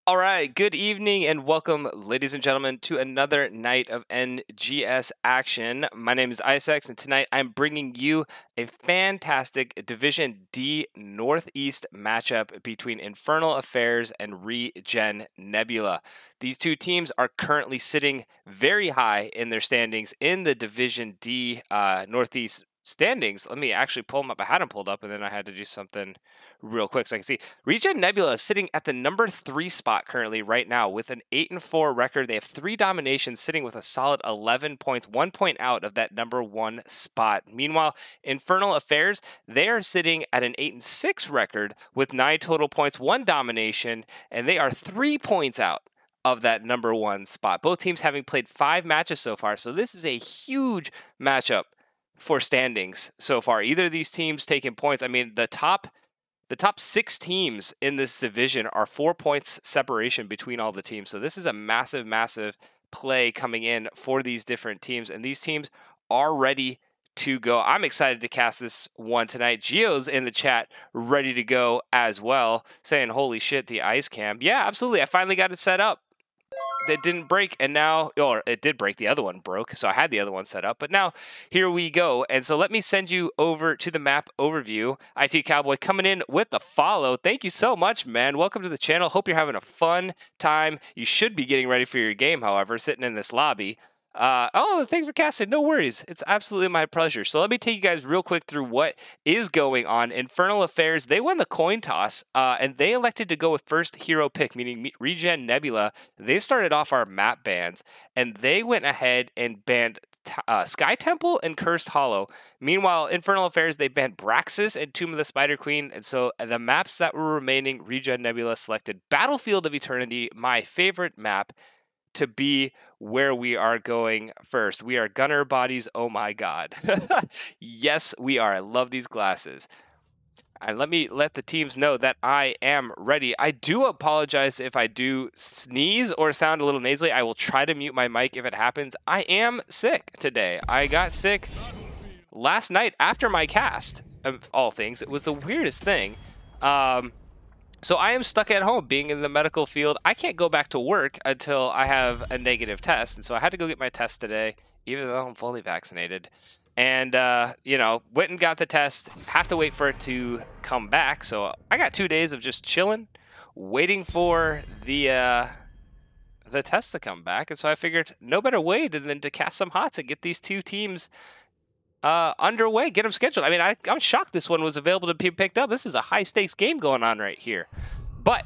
All right, good evening and welcome, ladies and gentlemen, to another night of NGS action. My name is Isaacs, and tonight I'm bringing you a fantastic Division D Northeast matchup between Infernal Affairs and ReGen Nebula. These two teams are currently sitting very high in their standings in the Division D Northeast standings. Let me actually pull them up. I had them pulled up, and then I had to do something real quick so I can see. ReGen Nebula is sitting at the number 3 spot currently right now with an 8-4 record. They have 3 dominations, sitting with a solid 11 points, 1 point out of that number 1 spot. Meanwhile, Infernal Affairs, they are sitting at an 8-6 record with 9 total points, 1 domination, and they are 3 points out of that number 1 spot. Both teams having played 5 matches so far, so this is a huge matchup for standings so far. Either of these teams taking points. I mean, the top 6 teams in this division are 4 points separation between all the teams. So this is a massive, massive play coming in for these different teams. And these teams are ready to go. I'm excited to cast this one tonight. Gio's in the chat ready to go as well, saying, holy shit, the ice cam. Yeah, absolutely. I finally got it set up. That didn't break, and now, or it did break, the other one broke, so I had the other one set up, but now here we go. And so let me send you over to the map overview. IT Cowboy coming in with the follow. Thank you so much, man. Welcome to the channel. Hope you're having a fun time. You should be getting ready for your game, however, sitting in this lobby. Thanks for casting. No worries. It's absolutely my pleasure. So let me take you guys real quick through what is going on. Infernal Affairs, they won the coin toss, and they elected to go with first hero pick, meaning ReGen Nebula. They started off our map bans, and they went ahead and banned Sky Temple and Cursed Hollow. Meanwhile, Infernal Affairs, they banned Braxis and Tomb of the Spider Queen. And so the maps that were remaining, ReGen Nebula selected Battlefield of Eternity, my favorite map, to be where we are going first. We are Gunner Bodies. Oh my God. Yes, we are. I love these glasses. And let me let the teams know that I am ready. I do apologize if I do sneeze or sound a little nasally. I will try to mute my mic if it happens. I am sick today. I got sick last night after my cast, of all things. It was the weirdest thing. So I am stuck at home being in the medical field. I can't go back to work until I have a negative test. And so I had to go get my test today, even though I'm fully vaccinated. And, went and got the test. Have to wait for it to come back. So I got 2 days of just chilling, waiting for the test to come back. And so I figured no better way than to cast some hots and get these two teams underway, get them scheduled. I mean, I'm shocked this one was available to be picked up. This is a high-stakes game going on right here. But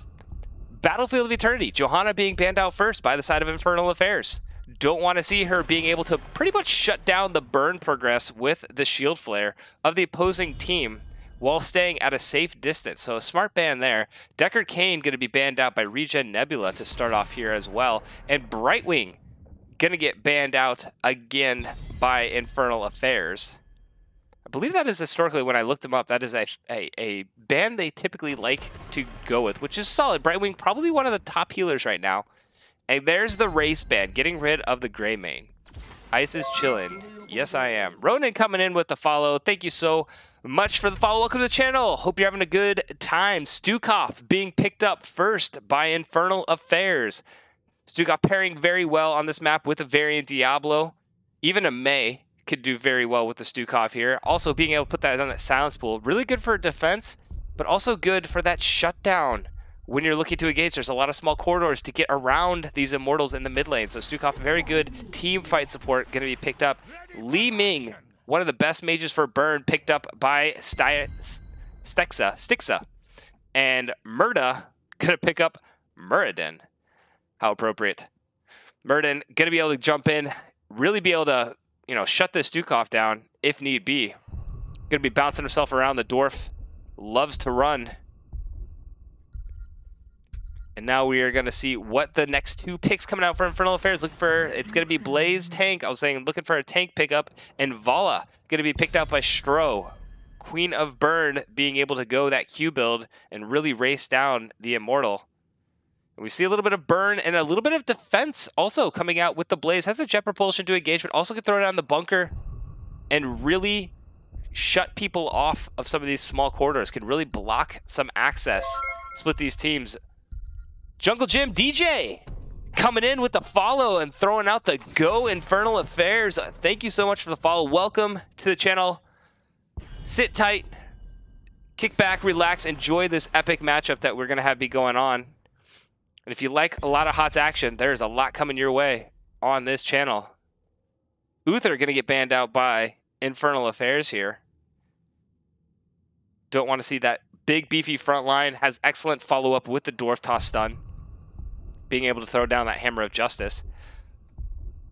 Battlefield of Eternity, Johanna being banned out first by the side of Infernal Affairs. Don't want to see her being able to pretty much shut down the burn progress with the shield flare of the opposing team while staying at a safe distance. So a smart ban there. Deckard Cain going to be banned out by ReGen Nebula to start off here as well. And Brightwing going to get banned out again by Infernal Affairs. I believe that is historically, when I looked them up, that is a ban they typically like to go with, which is solid. Brightwing, probably one of the top healers right now. And there's the race ban, getting rid of the gray main. Ice is chilling. Yes, I am. Ronan coming in with the follow. Thank you so much for the follow. Welcome to the channel. Hope you're having a good time. Stukov being picked up first by Infernal Affairs. Stukov pairing very well on this map with a variant Diablo. Even a May could do very well with the Stukov here. Also being able to put that on that silence pool. Really good for defense, but also good for that shutdown. When you're looking to engage, there's a lot of small corridors to get around these immortals in the mid lane. So Stukov, very good team fight support, going to be picked up. Li Ming, one of the best mages for burn, picked up by Stixa. And Murda going to pick up Muradin. How appropriate. Muradin going to be able to jump in, really be able to, shut this Stukov down if need be. Going to be bouncing himself around. The dwarf loves to run. And now we are going to see what the next 2 picks coming out for Infernal Affairs. It's going to be Blaze Tank. I was saying looking for a tank pickup. And Vala going to be picked out by Stro. Queen of Burn being able to go that Q build and really race down the Immortal. And we see a little bit of burn and a little bit of defense also coming out with the Blaze. Has the jet propulsion to engage, but also can throw down the bunker and really shut people off of some of these small corridors. Can really block some access, split these teams. Jungle Jim DJ coming in with the follow and throwing out the Go Infernal Affairs. Thank you so much for the follow. Welcome to the channel. Sit tight, kick back, relax, enjoy this epic matchup that we're going to be going on. And if you like a lot of HOTS action, there's a lot coming your way on this channel. Uther going to get banned out by Infernal Affairs here. Don't want to see that big beefy front line. Has excellent follow-up with the Dwarf Toss stun. Being able to throw down that Hammer of Justice.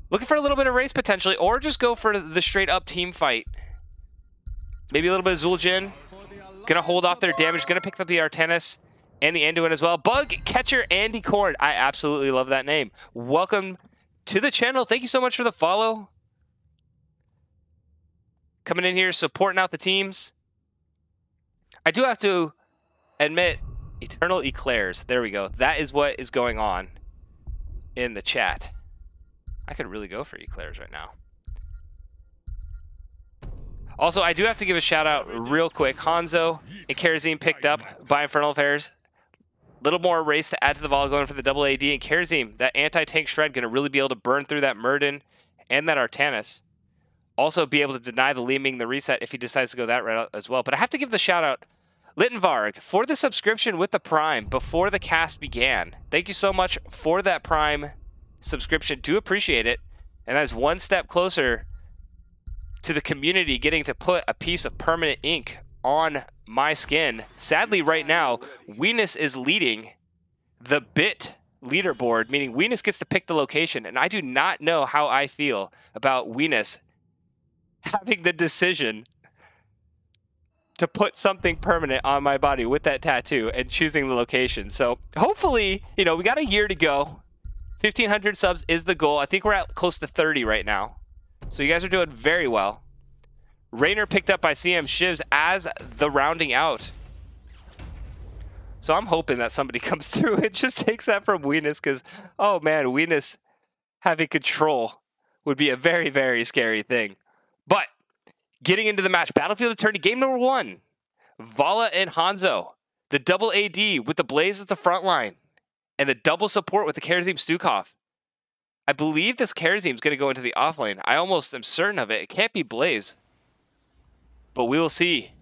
Looking for a little bit of race potentially, or just go for the straight up team fight. Maybe a little bit of Zul'jin. Gonna hold off their damage. Gonna pick up the Artanis and the Anduin as well. Bug Catcher Andy Cord. I absolutely love that name. Welcome to the channel. Thank you so much for the follow. Coming in here, supporting out the teams. I do have to admit, Eternal Eclairs. There we go. That is what is going on in the chat. I could really go for Eclairs right now. Also, I do have to give a shout out real quick. Hanzo and Karazim picked up by Infernal Affairs. Little more race to add to the vol going for the double AD. And Karazim, that anti-tank shred, going to really be able to burn through that Murden and that Artanis. Also be able to deny the Leeming the reset if he decides to go that route as well. But I have to give the shout out Littenvarg for the subscription with the Prime before the cast began. Thank you so much for that Prime subscription. Do appreciate it. And that is one step closer to the community getting to put a piece of permanent ink on my skin. Sadly, right now, Weenus is leading the bit leaderboard, meaning Weenus gets to pick the location. And I do not know how I feel about Weenus having the decision to put something permanent on my body with that tattoo and choosing the location. So hopefully, you know, we got a year to go. 1,500 subs is the goal. I think we're at close to 30 right now. So you guys are doing very well. Raynor picked up by CM Shivs as the rounding out. So I'm hoping that somebody comes through and just takes that from Weenus, because, oh man, Weenus having control would be a very, very scary thing. But getting into the match, Battlefield Eternity, game number 1. Vala and Hanzo. The double AD with the Blaze at the front line. And the double support with the Karazim Stukov. I believe this Karazim is going to go into the off lane. I almost am certain of it. It can't be Blaze. But we will see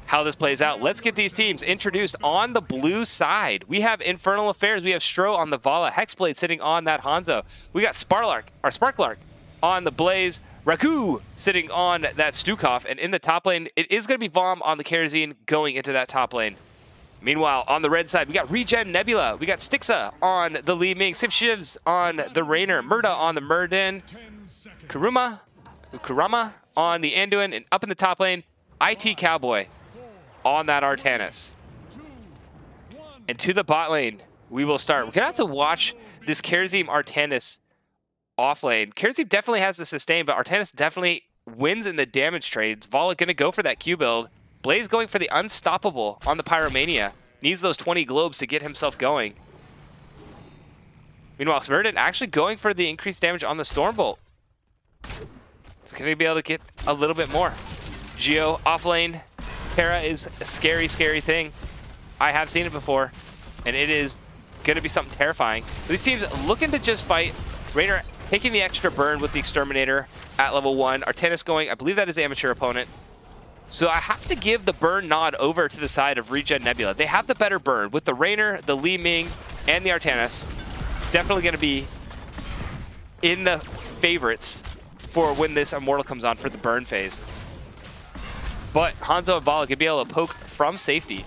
how this plays out. Let's get these teams introduced. On the blue side, we have Infernal Affairs. We have Stro on the Vala. Hexblade sitting on that Hanzo. We got Sparklark on the Blaze. Raku sitting on that Stukov. And in the top lane, it is going to be Vom on the Karazim going into that top lane. Meanwhile, on the red side, we got ReGen Nebula. We got Stixa on the Li Ming. Sif Shivs on the Raynor. Murda on the Murden. Kurama on the Anduin. And up in the top lane, IT Cowboy on that Artanis. And to the bot lane, we will start. We're going to have to watch this Karazim Artanis off lane. Karazim definitely has the sustain, but Artanis definitely wins in the damage trades. Vala going to go for that Q build. Blaze going for the Unstoppable on the Pyromania. Needs those 20 globes to get himself going. Meanwhile, Smurden actually going for the increased damage on the Stormbolt. It's going to be able to get a little bit more. Geo off lane. Terra is a scary, scary thing. I have seen it before, and it is going to be something terrifying. These teams looking to just fight. Raynor taking the extra burn with the Exterminator at level 1. Artanis going, I believe that is amateur opponent. So I have to give the burn nod over to the side of ReGen Nebula. They have the better burn with the Raynor, the Li Ming, and the Artanis. Definitely going to be in the favorites for when this Immortal comes on for the burn phase. But Hanzo and Vala could be able to poke from safety.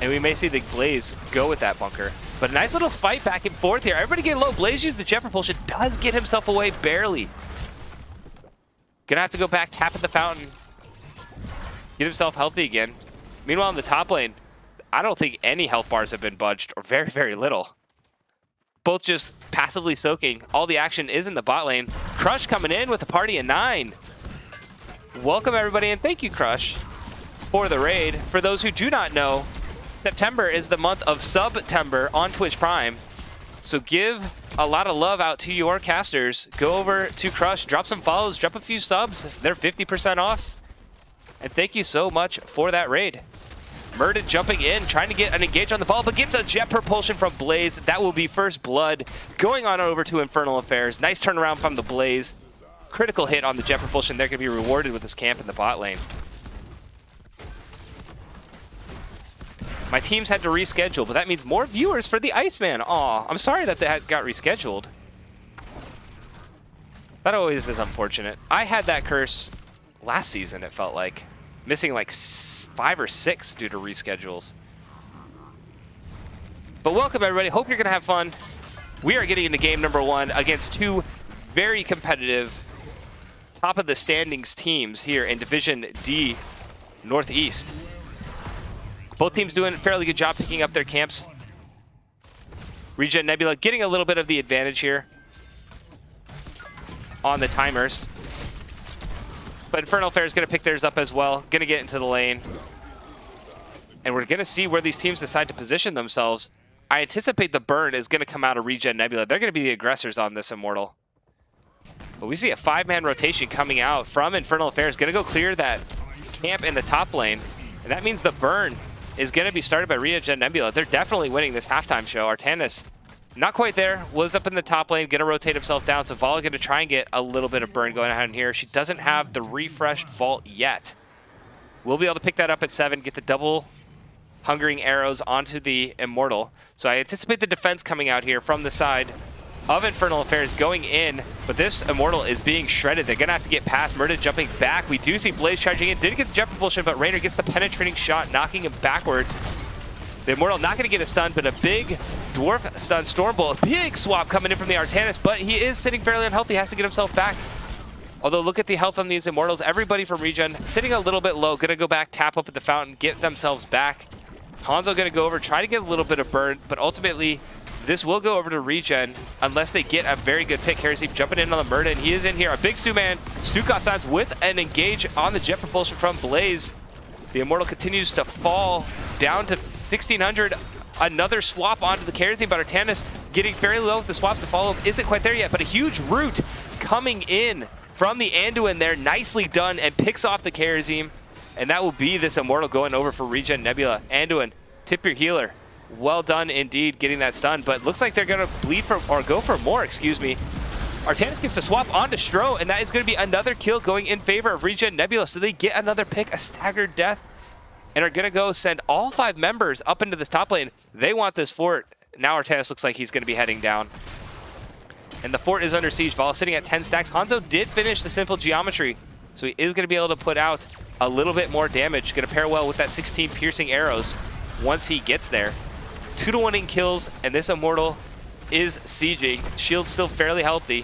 And we may see the Blaze go with that bunker. But a nice little fight back and forth here. Everybody getting low. Blaze uses the jet propulsion. Does get himself away barely. Gonna have to go back, tap at the fountain. Get himself healthy again. Meanwhile, in the top lane, I don't think any health bars have been budged, or very, very little. Both just passively soaking. All the action is in the bot lane. Crush coming in with a party of 9. Welcome, everybody, and thank you, Crush, for the raid. For those who do not know, September is the month of September on Twitch Prime. So give a lot of love out to your casters. Go over to Crush, drop some follows, drop a few subs. They're 50% off. And thank you so much for that raid. Murden jumping in, trying to get an engage on the ball, but gets a jet propulsion from Blaze. That will be first blood. Going on over to Infernal Affairs. Nice turnaround from the Blaze. Critical hit on the jet propulsion. They're going to be rewarded with this camp in the bot lane. My teams had to reschedule, but that means more viewers for the Iceman. Aw, I'm sorry that they got rescheduled. That always is unfortunate. I had that curse last season, it felt like. Missing like 5 or 6 due to reschedules. But welcome everybody, hope you're gonna have fun. We are getting into game number 1 against 2 very competitive top of the standings teams here in Division D Northeast. Both teams doing a fairly good job picking up their camps. ReGen Nebula getting a little bit of the advantage here on the timers. But Infernal Affair is going to pick theirs up as well. Going to get into the lane. And we're going to see where these teams decide to position themselves. I anticipate the burn is going to come out of ReGen Nebula. They're going to be the aggressors on this Immortal. But we see a 5-man rotation coming out from Infernal Affairs. Going to go clear that camp in the top lane. And that means the burn is going to be started by ReGen Nebula. They're definitely winning this halftime show. Artanis, not quite there, was up in the top lane, going to rotate himself down. So Vala going to try and get a little bit of burn going on here. She doesn't have the refreshed vault yet. We'll be able to pick that up at 7, get the double hungering arrows onto the Immortal. So I anticipate the defense coming out here from the side of Infernal Affairs going in, but this Immortal is being shredded. They're going to have to get past Murda jumping back. We do see Blaze charging in. Didn't get the jet propulsion, but Raynor gets the penetrating shot, knocking him backwards. The Immortal not going to get a stun, but a big Dwarf stun Stormbolt. Big swap coming in from the Artanis, but he is sitting fairly unhealthy. Has to get himself back. Although look at the health on these Immortals. Everybody from ReGen sitting a little bit low. Going to go back, tap up at the fountain, get themselves back. Hanzo going to go over, try to get a little bit of burn, but ultimately this will go over to ReGen unless they get a very good pick. Karaseep jumping in on the Murda, and he is in here. A big Stu man. Stukov signs with an engage on the jet propulsion from Blaze. The Immortal continues to fall down to 1600. Another swap onto the Karaseep, but Artanis getting fairly low with the swaps. The follow-up isn't quite there yet, but a huge root coming in from the Anduin there. Nicely done, and picks off the Karaseep. And that will be this Immortal going over for ReGen Nebula. Anduin, tip your healer. Well done indeed getting that stun, but looks like they're going to bleed for, or go for more, excuse me. Artanis gets to swap onto Stro, and that is going to be another kill going in favor of ReGen Nebula. So they get another pick, a staggered death, and are going to go send all 5 members up into this top lane. They want this fort. Now Artanis looks like he's going to be heading down. And the fort is under siege. Vala sitting at 10 stacks. Hanzo did finish the simple geometry, so he is going to be able to put out a little bit more damage. Going to pair well with that 16 piercing arrows once he gets there. 2-to-1 in kills, and this Immortal is sieging. Shield's still fairly healthy.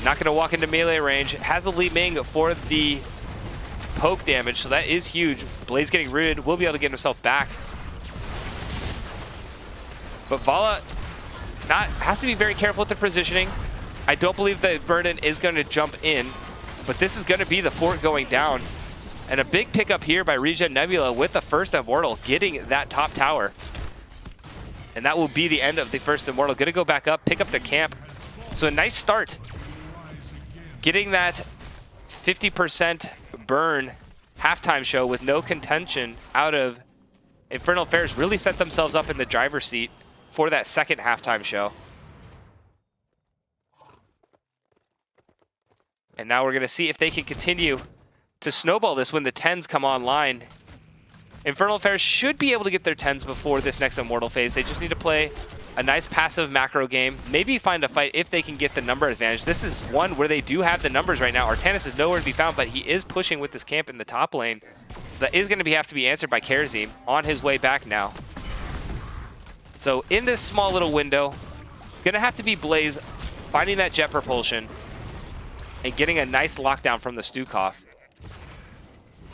Not going to walk into melee range. Has a Li Ming for the poke damage, so that is huge. Blaze getting rooted. Will be able to get himself back. But Vala has to be very careful with the positioning. I don't believe that Burden is going to jump in, but this is going to be the fort going down. And a big pickup here by ReGen Nebula with the first Immortal getting that top tower. And that will be the end of the first Immortal. Going to go back up, pick up the camp. So a nice start. Getting that 50% burn halftime show with no contention out of Infernal Affairs really set themselves up in the driver's seat for that second halftime show. And now we're going to see if they can continue to snowball this when the 10s come online. Infernal Affairs should be able to get their 10s before this next Immortal phase. They just need to play a nice passive macro game. Maybe find a fight if they can get the number advantage. This is one where they do have the numbers right now. Artanis is nowhere to be found, but he is pushing with this camp in the top lane. So that is going to have to be answered by Karaseep on his way back now. So in this small little window, it's going to have to be Blaze finding that jet propulsion and getting a nice lockdown from the Stukov.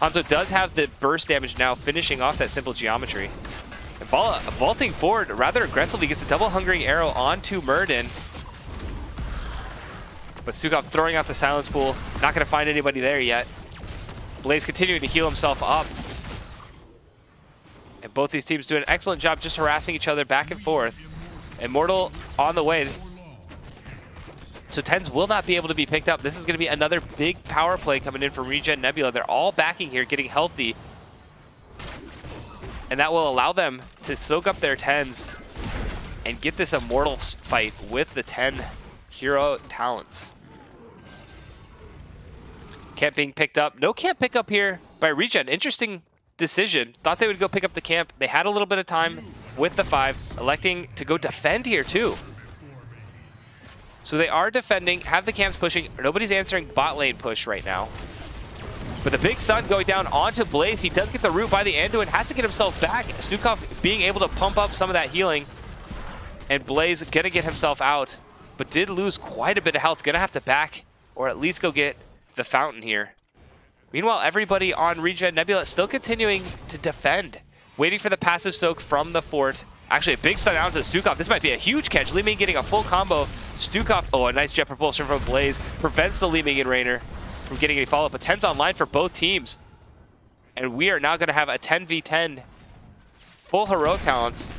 Hanzo does have the burst damage now, finishing off that simple geometry. And Vala vaulting forward rather aggressively, gets a double hungering arrow onto Murden. But Stukov throwing out the silence pool, not going to find anybody there yet. Blaze continuing to heal himself up. And both these teams doing an excellent job just harassing each other back and forth. Immortal on the way. So 10s will not be able to be picked up. This is going to be another big power play coming in from ReGen Nebula. They're all backing here, getting healthy. And that will allow them to soak up their 10s and get this Immortal fight with the 10 hero talents. Camp being picked up. No camp pickup here by ReGen. Interesting decision. Thought they would go pick up the camp. They had a little bit of time with the 5, electing to go defend here too. So they are defending, have the camps pushing. Nobody's answering bot lane push right now. But the big stun going down onto Blaze. He does get the root by the Anduin, has to get himself back. Stukov being able to pump up some of that healing. And Blaze gonna get himself out, but did lose quite a bit of health. Gonna have to back, or at least go get the fountain here. Meanwhile, everybody on ReGen Nebula still continuing to defend, waiting for the passive soak from the fort. Actually, a big stun out to Stukov. This might be a huge catch. Li Ming getting a full combo. Stukov, oh, a nice jet propulsion from Blaze. Prevents the Li Ming and Raynor from getting any follow-up. But 10's online for both teams. And we are now going to have a 10v10 full heroic talents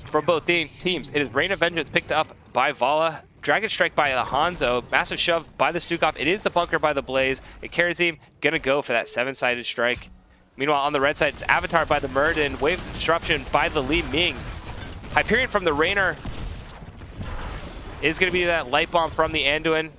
from both teams. It is Rain of Vengeance picked up by Vala. Dragon Strike by the Hanzo. Massive shove by the Stukov. It is the bunker by the Blaze. And Karazim going to go for that 7-sided strike. Meanwhile, on the red side, it's Avatar by the Murden. Wave Disruption by the Li Ming. Hyperion from the Raynor is going to be that Light Bomb from the Anduin.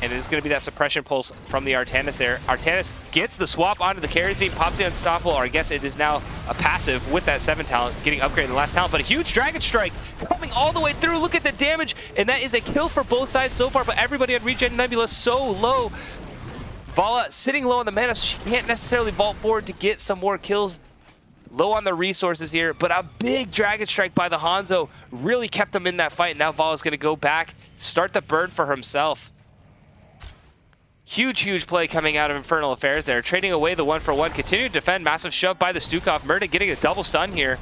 And it is going to be that Suppression Pulse from the Artanis there. Artanis gets the swap onto the Karazim, pops the Unstoppable, or I guess it is now a passive with that 7 talent, getting upgraded in the last talent. But a huge Dragon Strike coming all the way through. Look at the damage. And that is a kill for both sides so far, but everybody on ReGen Nebula so low. Vala sitting low on the mana, so she can't necessarily vault forward to get some more kills. Low on the resources here, but a big Dragon Strike by the Hanzo really kept them in that fight. Now Vala's going to go back, start the burn for himself. Huge, huge play coming out of Infernal Affairs there. Trading away the 1-for-1, continue to defend. Massive shove by the Stukov. Murda getting a double stun here.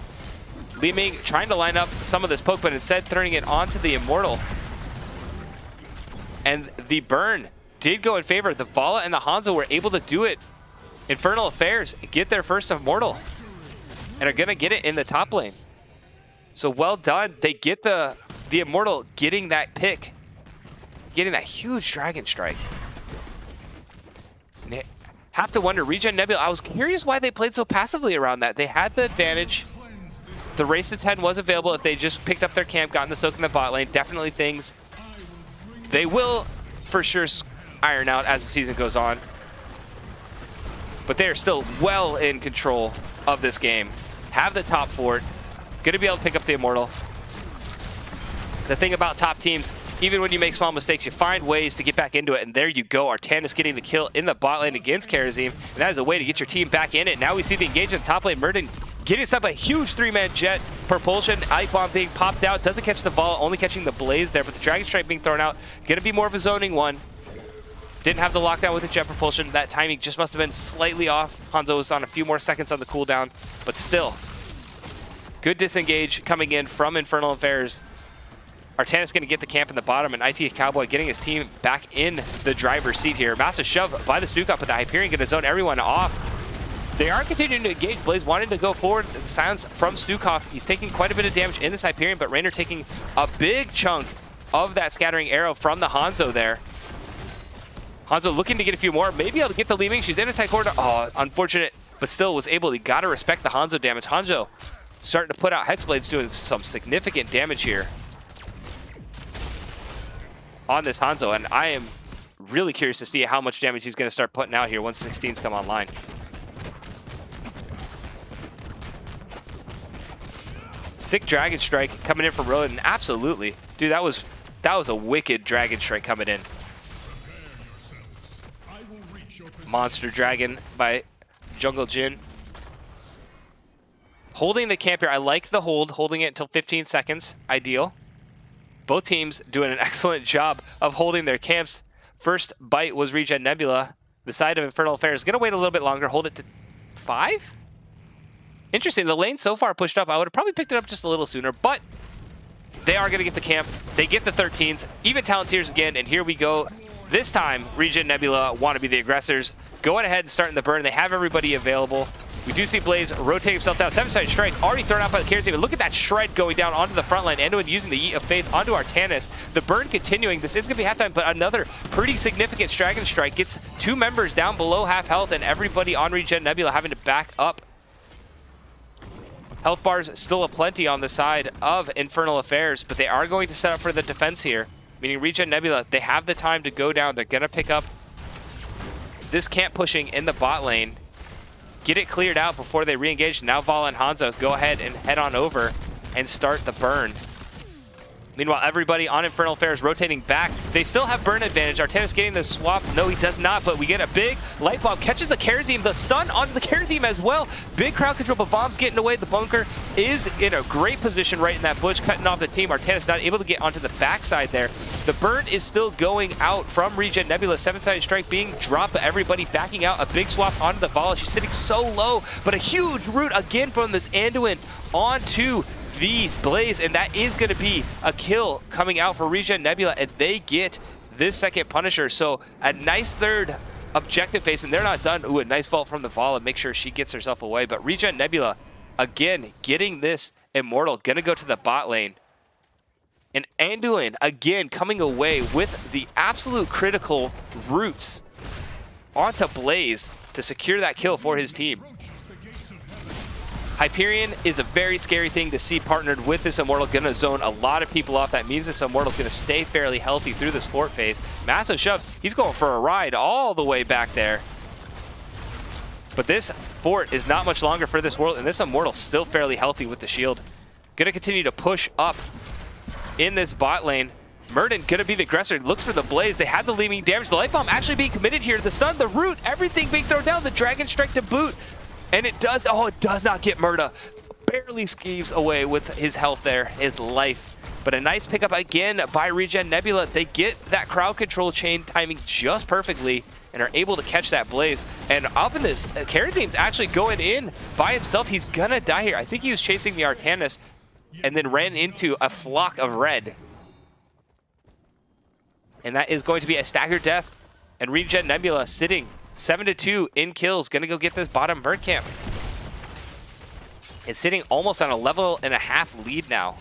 Li Ming trying to line up some of this poke, but instead turning it onto the Immortal. And the burn did go in favor. The Vala and the Hanzo were able to do it. Infernal Affairs get their first Immortal and are going to get it in the top lane. So well done. They get the Immortal getting that pick, getting that huge Dragon Strike. And have to wonder, ReGen Nebula, I was curious why they played so passively around that. They had the advantage. The race to 10 was available if they just picked up their camp, gotten the soak in the bot lane. Definitely things they will for sure iron out as the season goes on. But they are still well in control of this game. Have the top fort. Going to be able to pick up the Immortal. The thing about top teams, even when you make small mistakes, you find ways to get back into it. And there you go. Artanis getting the kill in the bot lane against Karazim. And that is a way to get your team back in it. Now we see the engagement top lane. Murden getting set by a huge 3-man jet. Propulsion, Ice Bomb being popped out. Doesn't catch the Vala, only catching the Blaze there. But the Dragon Strike being thrown out. Going to be more of a zoning one. Didn't have the lockdown with the jet propulsion. That timing just must have been slightly off. Hanzo was on a few more seconds on the cooldown. But still, good disengage coming in from Infernal Affairs. Artanis going to get the camp in the bottom, and IT Cowboy getting his team back in the driver's seat here. Massive shove by the Stukov, but the Hyperion going to zone everyone off. They are continuing to engage. Blaze wanting to go forward. The silence from Stukov. He's taking quite a bit of damage in this Hyperion, but Raynor taking a big chunk of that scattering arrow from the Hanzo there. Hanzo looking to get a few more. Maybe able to get the Li Ming. She's in a tight corridor. Oh, unfortunate, but still was able. You got to respect the Hanzo damage. Hanzo starting to put out Hexblades, doing some significant damage here on this Hanzo, and I am really curious to see how much damage he's going to start putting out here once 16s come online. Sick Dragon Strike coming in from Roden. Absolutely. Dude, that was a wicked Dragon Strike coming in. Monster Dragon by Jungle Jin. Holding the camp here. I like the holding it until 15 seconds. Ideal. Both teams doing an excellent job of holding their camps. First bite was ReGen Nebula. The side of Infernal Affairs going to wait a little bit longer. Hold it to 5? Interesting. The lane so far pushed up. I would have probably picked it up just a little sooner, but they are going to get the camp. They get the 13s. Even Talonteers again, and here we go. This time, ReGen Nebula want to be the aggressors. Going ahead and starting the burn. They have everybody available. We do see Blaze rotating himself down. 7-sided strike already thrown out by the Carriers. Look at that shred going down onto the front line. Anduin using the Yeet of Faith onto Artanis. The burn continuing. This is going to be halftime, but another pretty significant Dragon Strike gets 2 members down below half health, and everybody on ReGen Nebula having to back up. Health bars still aplenty on the side of Infernal Affairs, but they are going to set up for the defense here. Meaning ReGen Nebula, they have the time to go down. They're going to pick up this camp pushing in the bot lane. Get it cleared out before they re-engage. Now Vala and Hanzo go ahead and head on over and start the burn. Meanwhile, everybody on Infernal Affairs rotating back. They still have burn advantage. Artanis getting the swap. No, he does not, but we get a big light bomb. Catches the Kharazim. The stun on the Kharazim as well. Big crowd control, but Bomb's getting away. The bunker is in a great position right in that bush, cutting off the team. Artanis not able to get onto the backside there. The burn is still going out from ReGen Nebula. 7-sided strike being dropped, but everybody backing out. A big swap onto the Vala. She's sitting so low, but a huge root again from this Anduin onto these Blaze, and that is going to be a kill coming out for ReGen Nebula, and they get this second Punisher. So a nice third objective phase, and they're not done. Ooh, a nice vault from the Vala. Make sure she gets herself away, but ReGen Nebula, again, getting this Immortal. Going to go to the bot lane. And Anduin, again, coming away with the absolute critical roots onto Blaze to secure that kill for his team. Hyperion is a very scary thing to see partnered with this Immortal. Gonna zone a lot of people off. That means this Immortal's gonna stay fairly healthy through this fort phase. Massive shove. He's going for a ride all the way back there. But this fort is not much longer for this world, and this Immortal's still fairly healthy with the shield. Gonna continue to push up in this bot lane. Murden gonna be the aggressor. Looks for the Blaze. They have the leaving damage. The light bomb actually being committed here. The stun, the root, everything being thrown down. The Dragon Strike to boot. And it does, oh, it does not get Murda. Barely skeeves away with his health there, his life. But a nice pickup again by ReGen Nebula. They get that crowd control chain timing just perfectly and are able to catch that Blaze. And up in this, Kharazim's actually going in by himself. He's gonna die here. I think he was chasing the Artanis and then ran into a flock of red. And that is going to be a staggered death. And ReGen Nebula sitting 7-2 in kills, gonna go get this bottom bird camp. It's sitting almost on a level and a half lead now.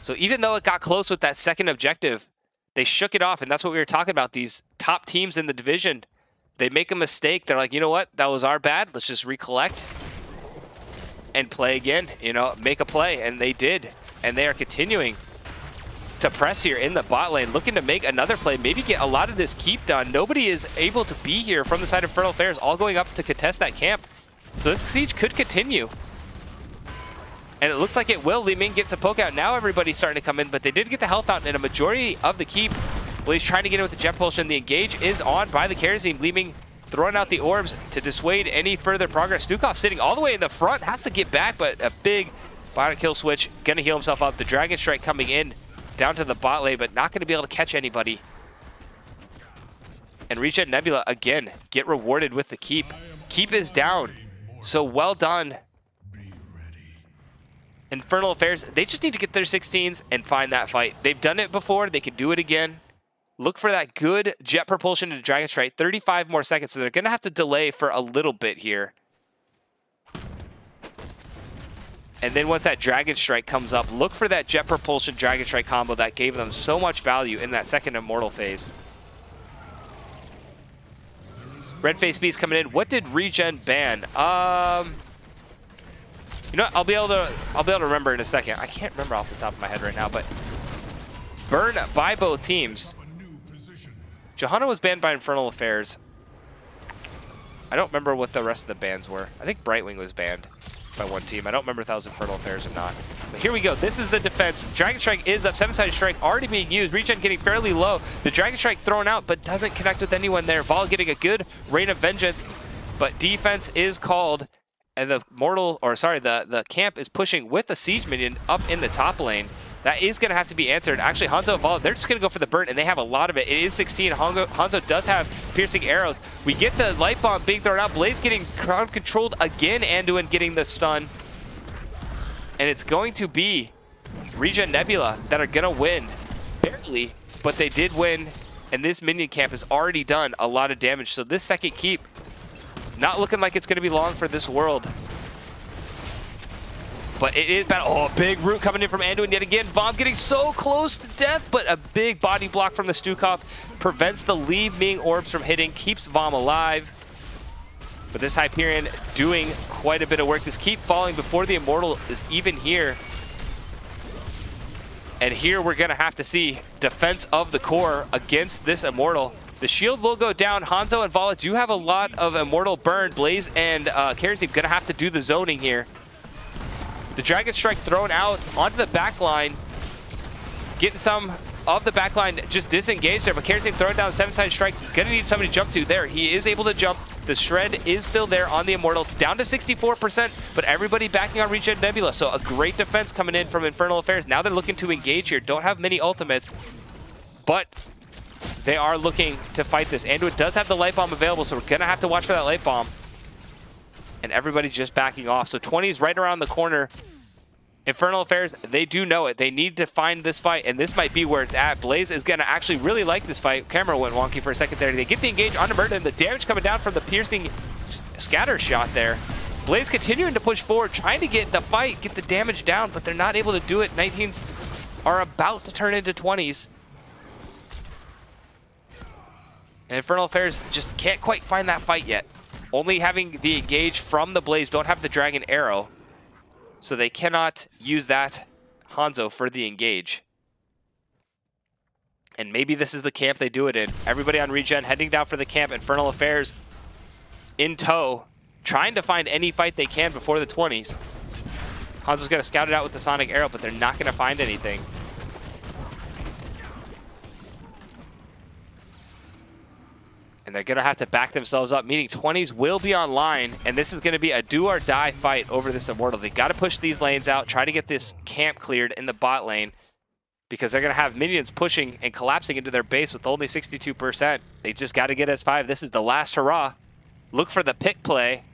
So even though it got close with that second objective, they shook it off, and that's what we were talking about. These top teams in the division, they make a mistake. They're like, you know what? That was our bad. Let's just recollect and play again. You know, make a play, and they did. And they are continuing to press here in the bot lane, looking to make another play, maybe get a lot of this keep done. Nobody is able to be here from the side of Infernal Affairs, all going up to contest that camp. So this siege could continue. And it looks like it will. Li Ming gets a poke out. Now everybody's starting to come in, but they did get the health out and a majority of the keep. Well, he's trying to get in with the jet propulsion. The engage is on by the Kharazim. Li Ming throwing out the orbs to dissuade any further progress. Stukov sitting all the way in the front, has to get back, but a big bottom kill switch. Gonna heal himself up. The Dragon Strike coming in down to the bot lane, but not going to be able to catch anybody. And ReGen Nebula, again, get rewarded with the keep. Keep is down, so well done. Infernal Affairs, they just need to get their 16s and find that fight. They've done it before, they can do it again. Look for that good jet propulsion into Dragon Strike. 35 more seconds, so they're going to have to delay for a little bit here. And then once that Dragon Strike comes up, look for that Jet Propulsion Dragon Strike combo that gave them so much value in that second Immortal phase. Red Face Beast coming in. What did ReGen ban? You know what? I'll be able to remember in a second. I can't remember off the top of my head right now, but burn by both teams. Johanna was banned by Infernal Affairs. I don't remember what the rest of the bans were. I think Brightwing was banned by one team. I don't remember if that was Infernal Affairs or not. But here we go. This is the defense. Dragon Strike is up. 7-sided strike already being used. ReGen getting fairly low. The Dragon Strike thrown out, but doesn't connect with anyone there. Vol getting a good Rain of Vengeance, but defense is called, and the camp is pushing with a siege minion up in the top lane. That is going to have to be answered. Actually, Hanzo and Vala, they're just going to go for the burn, and they have a lot of it. It is 16. Hanzo does have piercing arrows. We get the light bomb being thrown out. Blaze getting crowd controlled again. Anduin getting the stun. And it's going to be ReGen Nebula that are going to win. Barely, but they did win. And this minion camp has already done a lot of damage. So this second keep Not looking like it's going to be long for this world. But it is bad. Oh, a big root coming in from Anduin yet again. Vom getting so close to death, but a big body block from the Stukov prevents the Leave Ming orbs from hitting, keeps Vom alive. But this Hyperion doing quite a bit of work. This keep falling before the Immortal is even here. And here we're going to have to see defense of the core against this Immortal. The shield will go down. Hanzo and Vala do have a lot of Immortal burn. Blaze and Kerosene going to have to do the zoning here. The Dragon Strike thrown out onto the back line. Getting some of the back line just disengaged there, but Kerosene throwing down 7-sided strike. Gonna need somebody to jump to. There, he is able to jump. The shred is still there on the Immortal. It's down to 64%, but everybody backing on ReGen Nebula. So a great defense coming in from Infernal Affairs. Now they're looking to engage here. Don't have many ultimates, but they are looking to fight this. Anduin does have the Light Bomb available, so we're gonna have to watch for that Light Bomb. And everybody just backing off. So 20 is right around the corner. Infernal Affairs, they do know it. They need to find this fight, and this might be where it's at. Blaze is going to actually really like this fight. Camera went wonky for a second there. They get the engage onto Merton, and the damage coming down from the piercing scatter shot there. Blaze continuing to push forward, trying to get the fight, get the damage down, but they're not able to do it. 19s are about to turn into 20s. And Infernal Affairs just can't quite find that fight yet. Only having the engage from the Blaze, don't have the Dragon Arrow. So they cannot use that Hanzo for the engage. And maybe this is the camp they do it in. Everybody on ReGen heading down for the camp. Infernal Affairs in tow, trying to find any fight they can before the 20s. Hanzo's going to scout it out with the Sonic Arrow, but they're not going to find anything. And they're going to have to back themselves up, meaning 20s will be online, and this is going to be a do-or-die fight over this Immortal. They got to push these lanes out, try to get this camp cleared in the bot lane, because they're going to have minions pushing and collapsing into their base with only 62%. They just got to get S5. This is the last hurrah. Look for the pick play.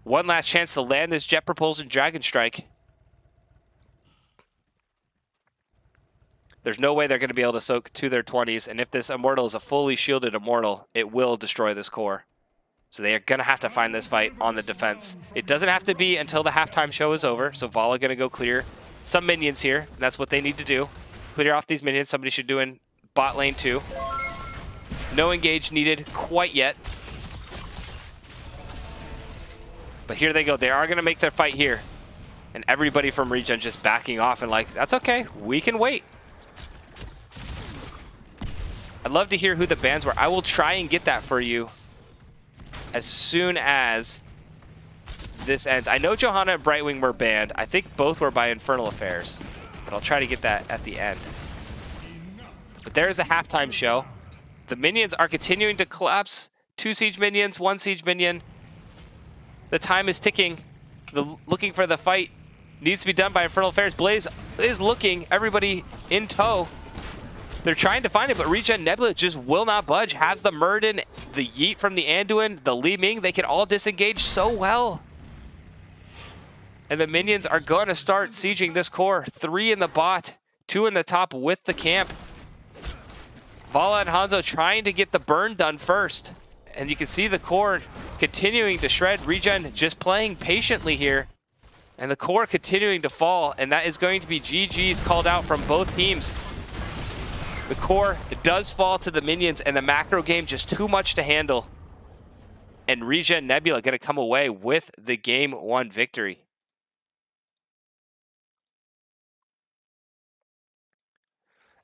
One last chance to land this Jet Propulsion Dragon Strike. There's no way they're going to be able to soak to their 20s, and if this Immortal is a fully shielded Immortal, it will destroy this core. So they are going to have to find this fight on the defense. It doesn't have to be until the halftime show is over, so Vala going to go clear some minions here, and that's what they need to do. Clear off these minions. Somebody should do in bot lane too. No engage needed quite yet. But here they go. They are going to make their fight here. And everybody from ReGen just backing off and like, that's okay. We can wait. I'd love to hear who the bans were. I will try and get that for you as soon as this ends. I know Johanna and Brightwing were banned. I think both were by Infernal Affairs, but I'll try to get that at the end. But there's the halftime show. The minions are continuing to collapse. 2 siege minions, 1 siege minion. The time is ticking. Looking for the fight needs to be done by Infernal Affairs. Blaze is looking, everybody in tow. They're trying to find it, but ReGen Nebula just will not budge. Has the Murden, the Yeet from the Anduin, the Li Ming, they can all disengage so well. And the minions are going to start sieging this core. 3 in the bot, 2 in the top with the camp. Vala and Hanzo trying to get the burn done first. And you can see the core continuing to shred. ReGen just playing patiently here. And the core continuing to fall. And that is going to be GG's called out from both teams. The core does fall to the minions, and the macro game just too much to handle. And ReGen Nebula going to come away with the Game 1 victory.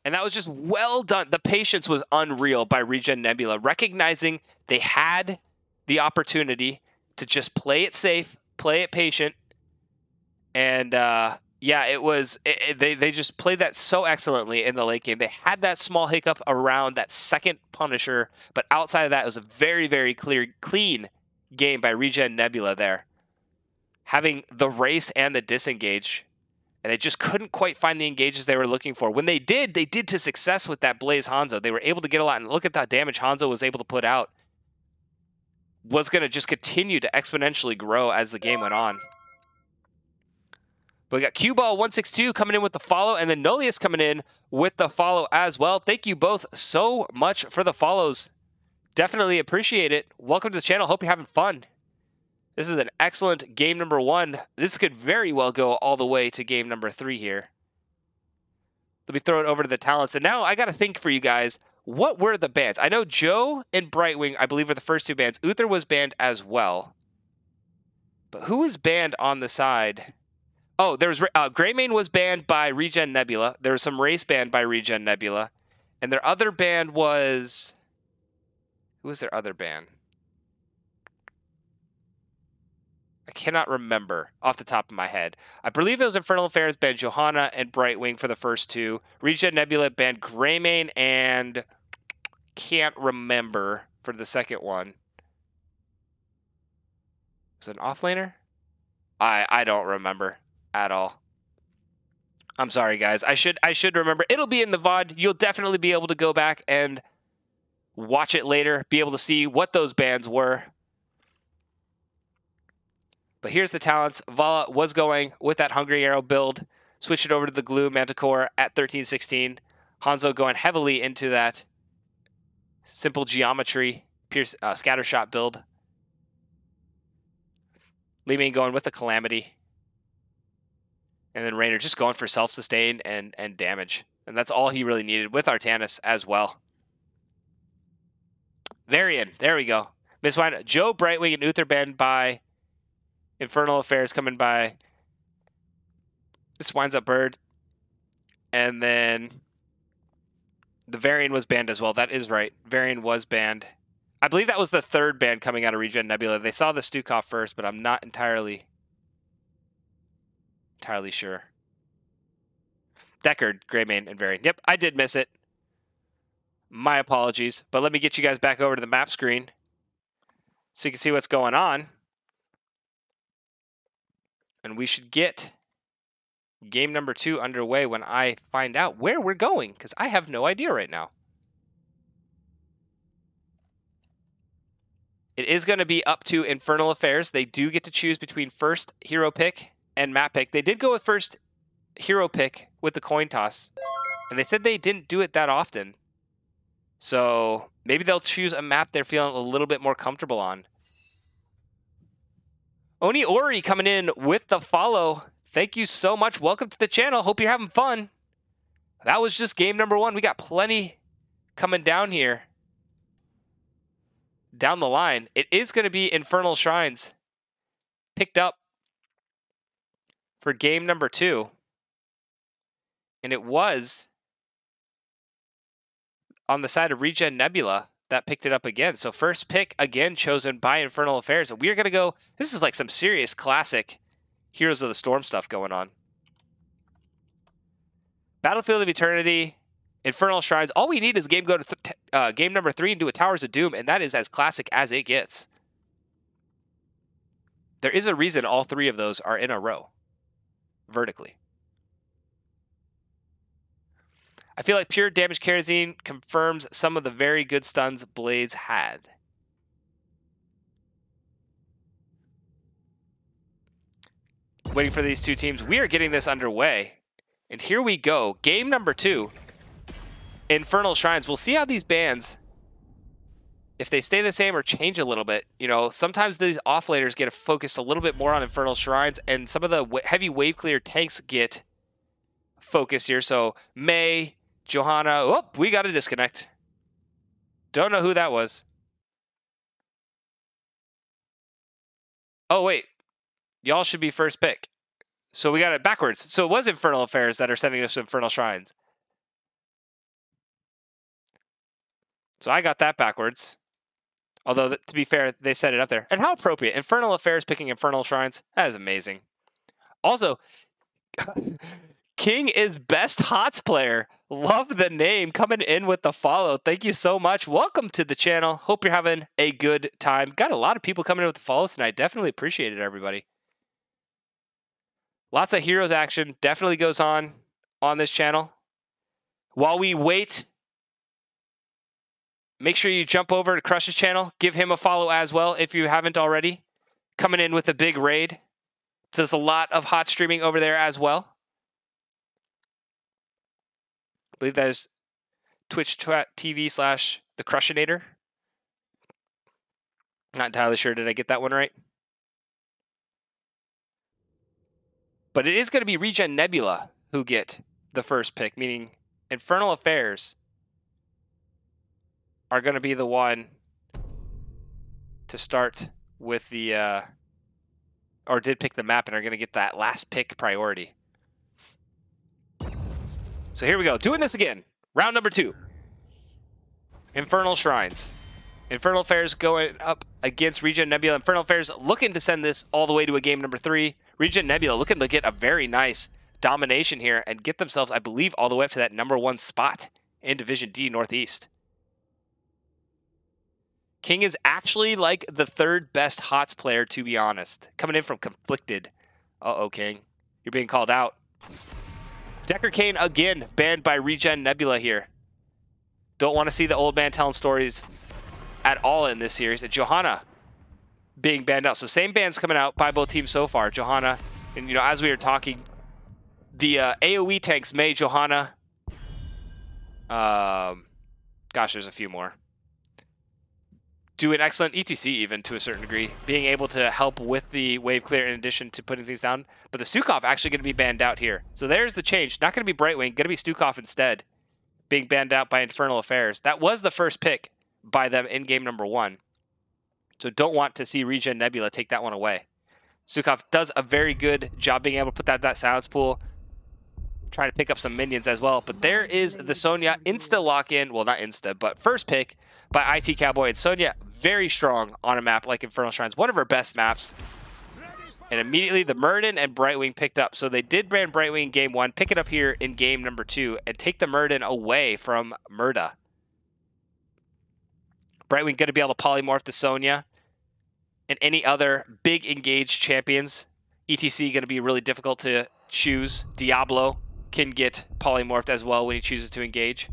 And that was just well done. The patience was unreal by ReGen Nebula, recognizing they had the opportunity to just play it safe, play it patient, and yeah, it was. They just played that so excellently in the late game. They had that small hiccup around that second Punisher, but outside of that, it was a very, very clean game by ReGen Nebula there. Having the race and the disengage, and they just couldn't quite find the engages they were looking for. When they did to success with that Blaze Hanzo. They were able to get a lot, and look at that damage Hanzo was able to put out. Was going to just continue to exponentially grow as the game went on. But we got Q-Ball162 coming in with the follow, and then Nolius coming in with the follow as well. Thank you both so much for the follows. Definitely appreciate it. Welcome to the channel. Hope you're having fun. This is an excellent game number 1. This could very well go all the way to game number 3 here. Let me throw it over to the talents. And now I got to think for you guys, what were the bans? I know Joe and Brightwing, I believe, were the first 2 bans. Uther was banned as well. But who was banned on the side? Oh, there was Greymane was banned by ReGen Nebula. There was some race banned by ReGen Nebula. And their other ban was... Who was their other ban? I cannot remember off the top of my head. I believe it was Infernal Affairs banned Johanna and Brightwing for the first 2. ReGen Nebula banned Greymane and can't remember for the second one. Was it an offlaner? I don't remember at all. I'm sorry, guys. I should remember. It'll be in the VOD. You'll definitely be able to go back and watch it later, be able to see what those bans were. But here's the talents. Vala was going with that Hungry Arrow build. Switch it over to the Glue Manticore at 1316. Hanzo going heavily into that simple geometry pierce scatter shot build. Li Ming going with the Calamity. And then Raynor just going for self-sustain and damage. And that's all he really needed with Artanis as well. Varian, there we go. Miss Wine, Joe, Brightwing, and Uther banned by Infernal Affairs coming by. This winds up Bird. And then the Varian was banned as well. That is right. Varian was banned. I believe that was the 3rd ban coming out of ReGen Nebula. They saw the Stukov first, but I'm not entirely sure. Deckard, Greymane, and Varian. Yep, I did miss it. My apologies. But let me get you guys back over to the map screen so you can see what's going on. And we should get game number 2 underway when I find out where we're going, because I have no idea right now. It is going to be up to Infernal Affairs. They do get to choose between first hero pick and map pick. They did go with first hero pick with the coin toss, and they said they didn't do it that often. So maybe they'll choose a map they're feeling a little bit more comfortable on. Oni Ori coming in with the follow. Thank you so much. Welcome to the channel. Hope you're having fun. That was just game number 1. We got plenty coming down here. Down the line. It is going to be Infernal Shrines picked up for game number 2. And it was on the side of ReGen Nebula that picked it up again. So first pick again chosen by Infernal Affairs. And we're going to go, this is like some serious classic Heroes of the Storm stuff going on. Battlefield of Eternity, Infernal Shrines. All we need is game number 3 and do a Towers of Doom, and that is as classic as it gets. There is a reason all 3 of those are in a row, vertically. I feel like pure damage kerosene confirms some of the very good stuns Blades had. Waiting for these 2 teams. We are getting this underway. And here we go. Game number 2. Infernal Shrines. We'll see how these bans, if they stay the same or change a little bit. You know, sometimes these offlaners get focused a little bit more on Infernal Shrines, and some of the heavy wave clear tanks get focused here. So May, Johanna. Oh, we got a disconnect. Don't know who that was. Oh, wait. Y'all should be first pick. So we got it backwards. So it was Infernal Affairs that are sending us to Infernal Shrines. So I got that backwards. Although, to be fair, they set it up there. And how appropriate. Infernal Affairs picking Infernal Shrines. That is amazing. Also, King is best HOTS player. Love the name. Coming in with the follow. Thank you so much. Welcome to the channel. Hope you're having a good time. Got a lot of people coming in with the follows tonight. Definitely appreciate it, everybody. Lots of Heroes action definitely goes on this channel. While we wait, make sure you jump over to Crush's channel. Give him a follow as well if you haven't already. Coming in with a big raid. So there's a lot of hot streaming over there as well. I believe that is Twitch TV / the Crushinator. Not entirely sure. Did I get that one right? But it is going to be ReGen Nebula who get the first pick, meaning Infernal Affairs are going to be the one to start with the, or did pick the map and are going to get that last pick priority. So here we go. Doing this again. Round number 2. Infernal Shrines. Infernal Affairs going up against ReGen Nebula. Infernal Affairs looking to send this all the way to a game number 3. ReGen Nebula looking to get a very nice domination here and get themselves, I believe, all the way up to that number 1 spot in Division D Northeast. King is actually like the 3rd best HOTS player, to be honest. Coming in from Conflicted. Uh-oh, King. You're being called out. Decker Kane again banned by ReGen Nebula here. Don't want to see the old man telling stories at all in this series. And Johanna being banned out. So same bans coming out by both teams so far. Johanna, and you know, as we were talking, the AoE tanks made Johanna. Gosh, there's a few more. Do an excellent ETC even to a certain degree, being able to help with the wave clear in addition to putting things down. But the Stukov actually going to be banned out here. So there's the change. Not going to be Brightwing, going to be Stukov instead, being banned out by Infernal Affairs. That was the first pick by them in game number 1. So don't want to see ReGen Nebula take that one away. Stukov does a very good job being able to put that silence pool, trying to pick up some minions as well. But there is the Sonya insta lock-in. Well, not insta, but first pick by IT Cowboy. And Sonya very strong on a map like Infernal Shrines. One of her best maps. And immediately the Muradin and Brightwing picked up. So they did ban Brightwing in game 1, pick it up here in game number 2, and take the Muradin away from Murda. Brightwing going to be able to polymorph the Sonya and any other big engaged champions. ETC going to be really difficult to choose. Diablo can get polymorphed as well when he chooses to engage.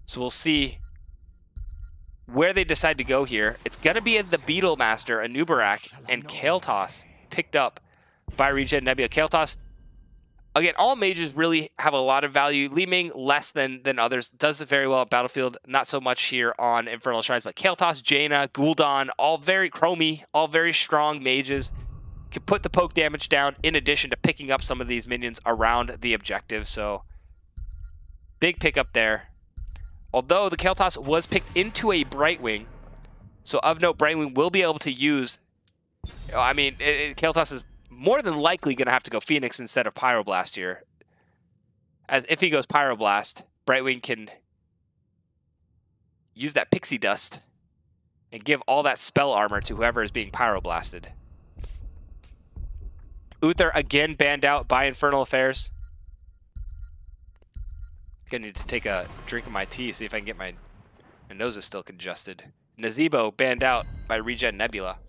So we'll see where they decide to go here. It's going to be in the Beetlemaster, Anubarak, and Kael'thas picked up by ReGen Nebula. Kael'thas, again, all mages really have a lot of value. Li Ming less than others. Does it very well at Battlefield. Not so much here on Infernal Shrines. But Kael'thas, Jaina, Gul'dan, all very Chromie, all very strong mages. Can put the poke damage down in addition to picking up some of these minions around the objective. So big pickup there. Although the Kael'thas was picked into a Brightwing. So of note, Brightwing will be able to use... I mean, Kael'thas is more than likely going to have to go Phoenix instead of Pyroblast here. As if he goes Pyroblast, Brightwing can use that pixie dust and give all that spell armor to whoever is being Pyroblasted. Uther again banned out by Infernal Affairs. Gonna need to take a drink of my tea, see if I can get my nose is still congested. Nazebo banned out by ReGen Nebula.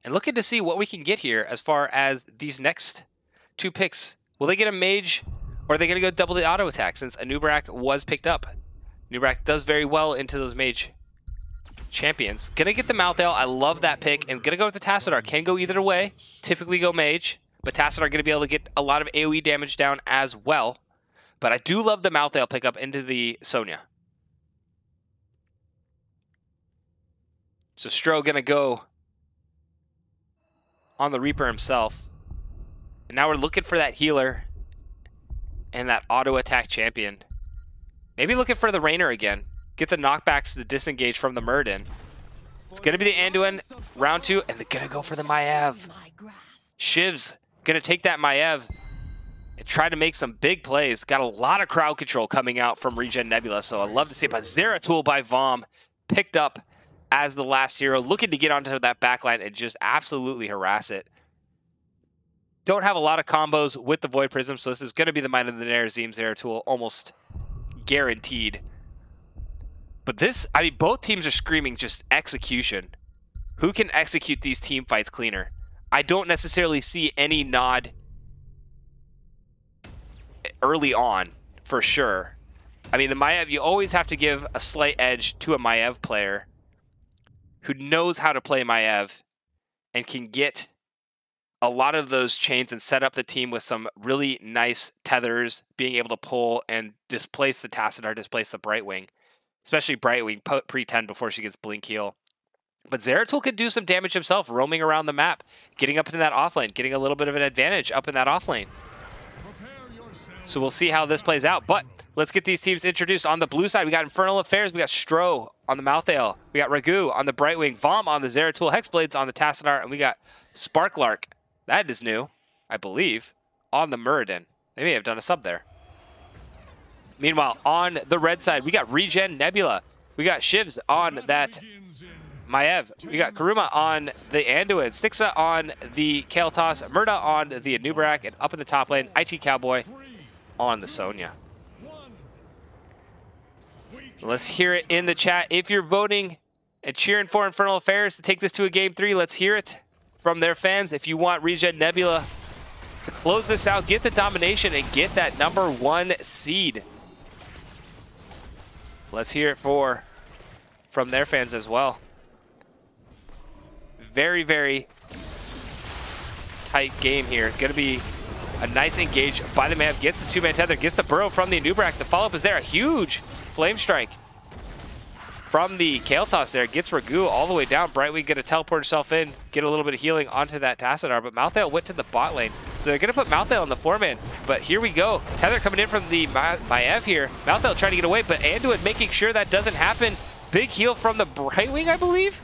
And looking to see what we can get here as far as these next 2 picks. Will they get a mage, or are they going to go double the auto attack since Anubarak was picked up? Anubarak does very well into those mage champions. Gonna get the Malthael. I love that pick. And gonna go with the Tassadar. Can go either way. Typically go mage. But Tassadar gonna be able to get a lot of AoE damage down as well. But I do love the Malthael pickup into the Sonya. So Stro gonna go on the Reaper himself. And now we're looking for that healer and that auto attack champion. Maybe looking for the Rainer again. Get the knockbacks to disengage from the Muradin. It's going to be the Anduin round 2, and they're going to go for the Maiev. Shiv's going to take that Maiev and try to make some big plays. Got a lot of crowd control coming out from ReGen Nebula, so I'd love to see it. But Zeratul by Vom picked up as the last hero, looking to get onto that backline and just absolutely harass it. Don't have a lot of combos with the Void Prism, so this is going to be the Mind of the Nerazim Zeratul, almost guaranteed. But this, I mean, both teams are screaming just execution. Who can execute these team fights cleaner? I don't necessarily see any nod early on, for sure. I mean, the Maiev, you always have to give a slight edge to a Maiev player who knows how to play Maiev and can get a lot of those chains and set up the team with some really nice tethers, being able to pull and displace the Tassadar, displace the Brightwing, especially Brightwing pre-10 before she gets Blink Heal. But Zeratul could do some damage himself, roaming around the map, getting up into that offlane, getting a little bit of an advantage up in that offlane. So we'll see how this plays out. But let's get these teams introduced. On the blue side, we got Infernal Affairs, we got Stro on the Malthael, we got Ragu on the Brightwing, Vom on the Zeratul, Hexblades on the Tassadar, and we got Sparklark, that is new, I believe, on the Muradin. They may have done a sub there. Meanwhile, on the red side, we got ReGen Nebula. We got Shivs on that Maiev. We got Karuma on the Anduin, Stixa on the Kael'thas, Murda on the Anubarak, and up in the top lane, IT Cowboy on the Sonya. Let's hear it in the chat. If you're voting and cheering for Infernal Affairs to take this to a Game 3, let's hear it from their fans. If you want ReGen Nebula to close this out, get the domination, and get that #1 seed. Let's hear it from their fans as well. Very, very tight game here. Going to be a nice engage by the Mav. Gets the 2-man tether, gets the burrow from the Anubarak. The follow-up is there. A huge flame strike from the Kael'thas there. Gets Ragu all the way down. Brightwing going to teleport herself in, get a little bit of healing onto that Tassadar, but Malthael went to the bot lane. So they're going to put Malthael on the 4-man, but here we go. Tether coming in from the Maiev here. Malthael trying to get away, but Anduin making sure that doesn't happen. Big heal from the Brightwing, I believe?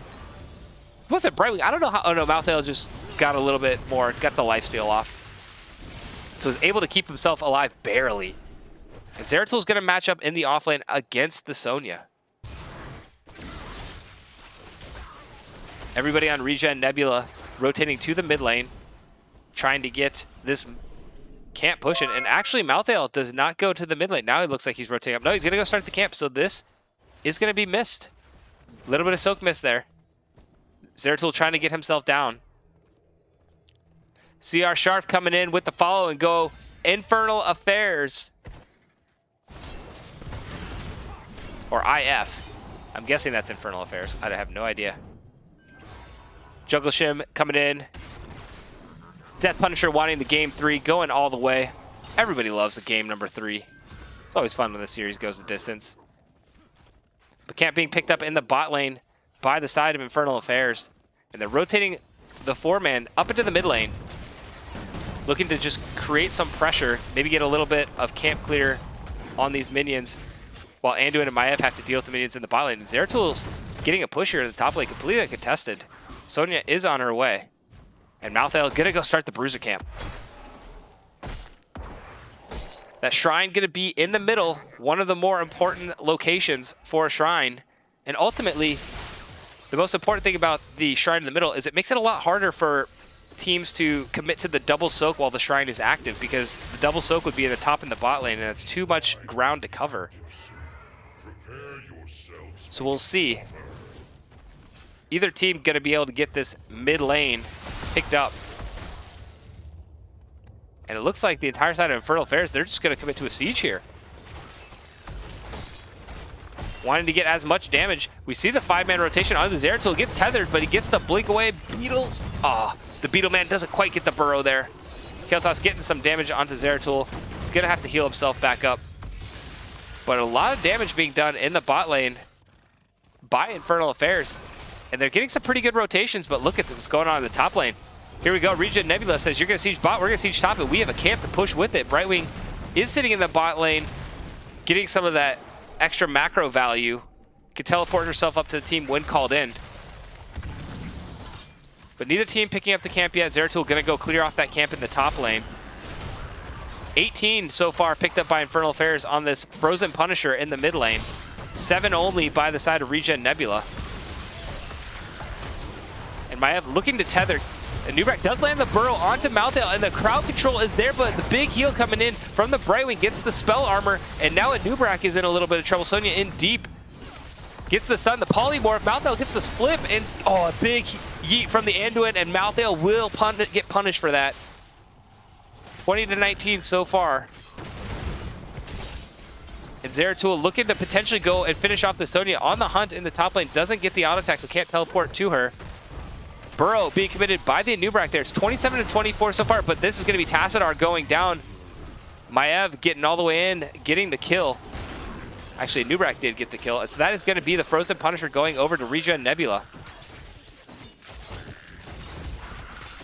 Was it Brightwing? I don't know how. Oh no, Malthael just got a little bit more, got the lifesteal off. So was able to keep himself alive barely. And Zeratul's going to match up in the offlane against the Sonya. Everybody on ReGen Nebula rotating to the mid lane, trying to get this camp pushing. And actually, Malthael does not go to the mid lane. Now it looks like he's rotating up. No, he's going to go start the camp. So this is going to be missed. A little bit of soak miss there. Zeratul trying to get himself down. CR Sharp coming in with the follow and go Infernal Affairs. Or IF. I'm guessing that's Infernal Affairs. I have no idea. Jungle Shim coming in. Death Punisher wanting the Game 3, going all the way. Everybody loves the game #3. It's always fun when the series goes the distance. But camp being picked up in the bot lane by the side of Infernal Affairs. And they're rotating the 4-man up into the mid lane. Looking to just create some pressure, maybe get a little bit of camp clear on these minions, while Anduin and Maiev have to deal with the minions in the bot lane. And Zeratul's getting a push here in the top lane, completely uncontested. Sonya is on her way. And Malthael gonna go start the Bruiser camp. That shrine gonna be in the middle, one of the more important locations for a shrine. And ultimately, the most important thing about the shrine in the middle is it makes it a lot harder for teams to commit to the double soak while the shrine is active, because the double soak would be in the top and the bot lane, and it's too much ground to cover. So we'll see. Either team going to be able to get this mid lane picked up. And it looks like the entire side of Infernal Affairs, they're just going to commit to a siege here. Wanting to get as much damage. We see the 5-man rotation on the Zeratul. Gets tethered, but he gets the blink away. Beetles. Ah, the Beetle Man doesn't quite get the burrow there. Kael'thas getting some damage onto Zeratul. He's going to have to heal himself back up. But a lot of damage being done in the bot lane by Infernal Affairs. And they're getting some pretty good rotations, but look at what's going on in the top lane. Here we go. ReGen Nebula says, you're going to siege bot, we're going to siege top, and we have a camp to push with it. Brightwing is sitting in the bot lane, getting some of that extra macro value. Could teleport herself up to the team when called in. But neither team picking up the camp yet. Zeratul going to go clear off that camp in the top lane. 18 so far picked up by Infernal Affairs on this Frozen Punisher in the mid lane. 7 only by the side of ReGen Nebula. And Maiev looking to tether. And Anubarak does land the burrow onto Malthael, and the crowd control is there, but the big heal coming in from the Brightwing gets the spell armor, and now Anubarak is in a little bit of trouble. Sonya in deep. Gets the stun, the polymorph. Malthael gets this flip, and oh, a big yeet from the Anduin, and Malthael will get punished for that. 20-19 so far. And Zeratul looking to potentially go and finish off the Sonya on the hunt in the top lane. Doesn't get the auto attack, so can't teleport to her. burrow being committed by the Nubrak there. It's 27 to 24 so far, but this is going to be Tassadar going down. Maiev getting all the way in, getting the kill. Actually, Nubrak did get the kill. So that is going to be the Frozen Punisher going over to ReGen Nebula.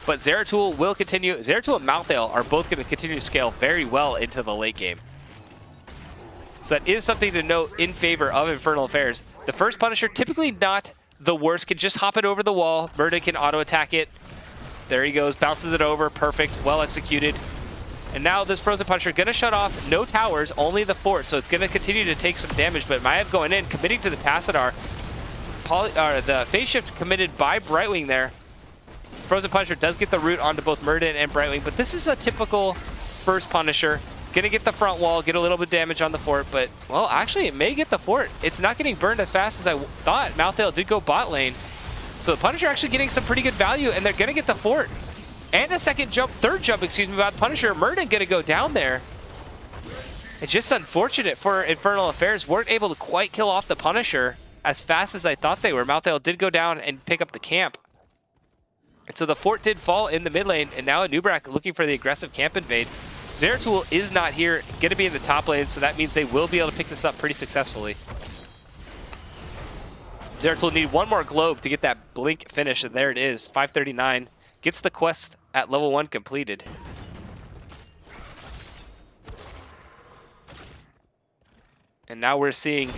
But Zeratul will continue. Zeratul and Malthael are both going to continue to scale very well into the late game. So that is something to note in favor of Infernal Affairs. The first Punisher, typically not the worst, can just hop it over the wall. Murda can auto-attack it. There he goes, bounces it over. Perfect, well executed. And now this Frozen Punisher going to shut off no towers, only the fort. So it's going to continue to take some damage. But Maiev going in, committing to the Tassadar. The phase shift committed by Brightwing there. Frozen Punisher does get the root onto both Murda and Brightwing, but this is a typical first Punisher. Gonna get the front wall, get a little bit of damage on the fort, but, well, actually, it may get the fort. It's not getting burned as fast as I thought. Malthael did go bot lane. So the Punisher actually getting some pretty good value, and they're gonna get the fort. And a third jump, excuse me, by the Punisher. Murda gonna go down there. It's just unfortunate for Infernal Affairs. Weren't able to quite kill off the Punisher as fast as I thought they were. Malthael did go down and pick up the camp. And so the fort did fall in the mid lane, and now Nubrak looking for the aggressive camp invade. Zeratul is not here, going to be in the top lane, so that means they will be able to pick this up pretty successfully. Zeratul need one more globe to get that blink finish, and there it is, 539. Gets the quest at level 1 completed. And now we're seeing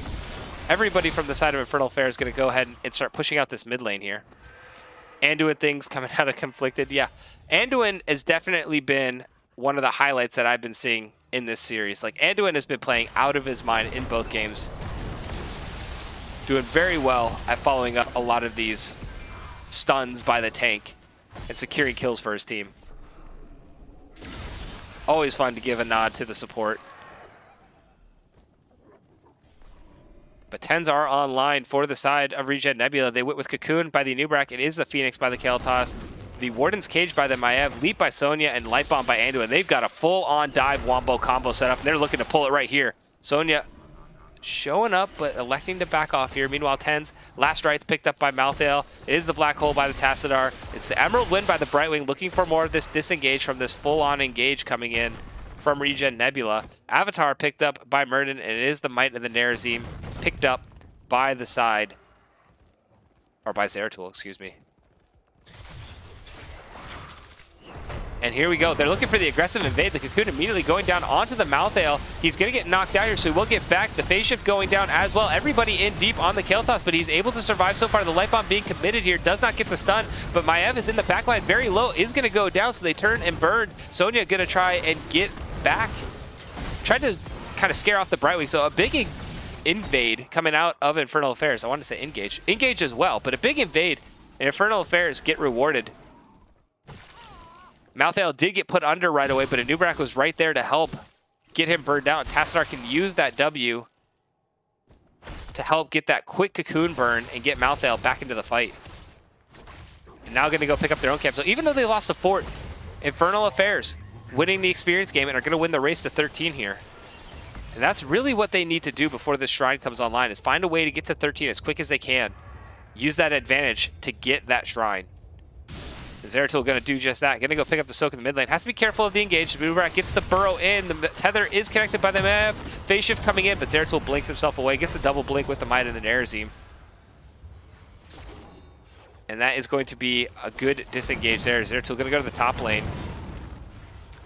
everybody from the side of Infernal Affairs going to go ahead and start pushing out this mid lane here. Anduin things coming out of Conflicted. Yeah, Anduin has definitely been one of the highlights that I've been seeing in this series. Like, Anduin has been playing out of his mind in both games. Doing very well at following up a lot of these stuns by the tank and securing kills for his team. Always fun to give a nod to the support. But 10s are online for the side of ReGen Nebula. They went with Cocoon by the Nubrak. It is the Phoenix by the Kael'thas. The Warden's Cage by the Maiev. Leap by Sonya and Light Bomb by Anduin. They've got a full-on dive wombo combo set up, and they're looking to pull it right here. Sonya showing up, but electing to back off here. Meanwhile, 10s, Last Rites picked up by Malthael. It is the Black Hole by the Tassadar. It's the Emerald Wind by the Brightwing, looking for more of this disengage from this full-on engage coming in from ReGen Nebula. Avatar picked up by Murden, and it is the Might of the Nerazim picked up by the side, or by Zeratul, excuse me. And here we go. They're looking for the aggressive invade. The Cocoon immediately going down onto the Malthael. He's going to get knocked out here, so he will get back. The phase shift going down as well. Everybody in deep on the Kael'thas, but he's able to survive so far. The Light Bomb being committed here does not get the stun, but Maiev is in the backline very low, is going to go down, so they turn and burn. Sonya going to try and get back. Tried to kind of scare off the Brightwing, so a big invade coming out of Infernal Affairs. I wanted to say engage. Engage as well, but a big invade, and Infernal Affairs get rewarded. Malthael did get put under right away, but Nubrak was right there to help get him burned out. Tassadar can use that W to help get that quick Cocoon burn and get Malthael back into the fight. And now going to go pick up their own camp. So even though they lost the fort, Infernal Affairs winning the experience game and are going to win the race to 13 here. And that's really what they need to do before this shrine comes online, is find a way to get to 13 as quick as they can. Use that advantage to get that shrine. Zeratul going to do just that. Going to go pick up the soak in the mid lane. Has to be careful of the engage. Nubrak gets the burrow in. The tether is connected by the Maiev. Phase shift coming in, but Zeratul blinks himself away. Gets a double blink with the Might and the Nerazim. And that is going to be a good disengage there. Zeratul going to go to the top lane.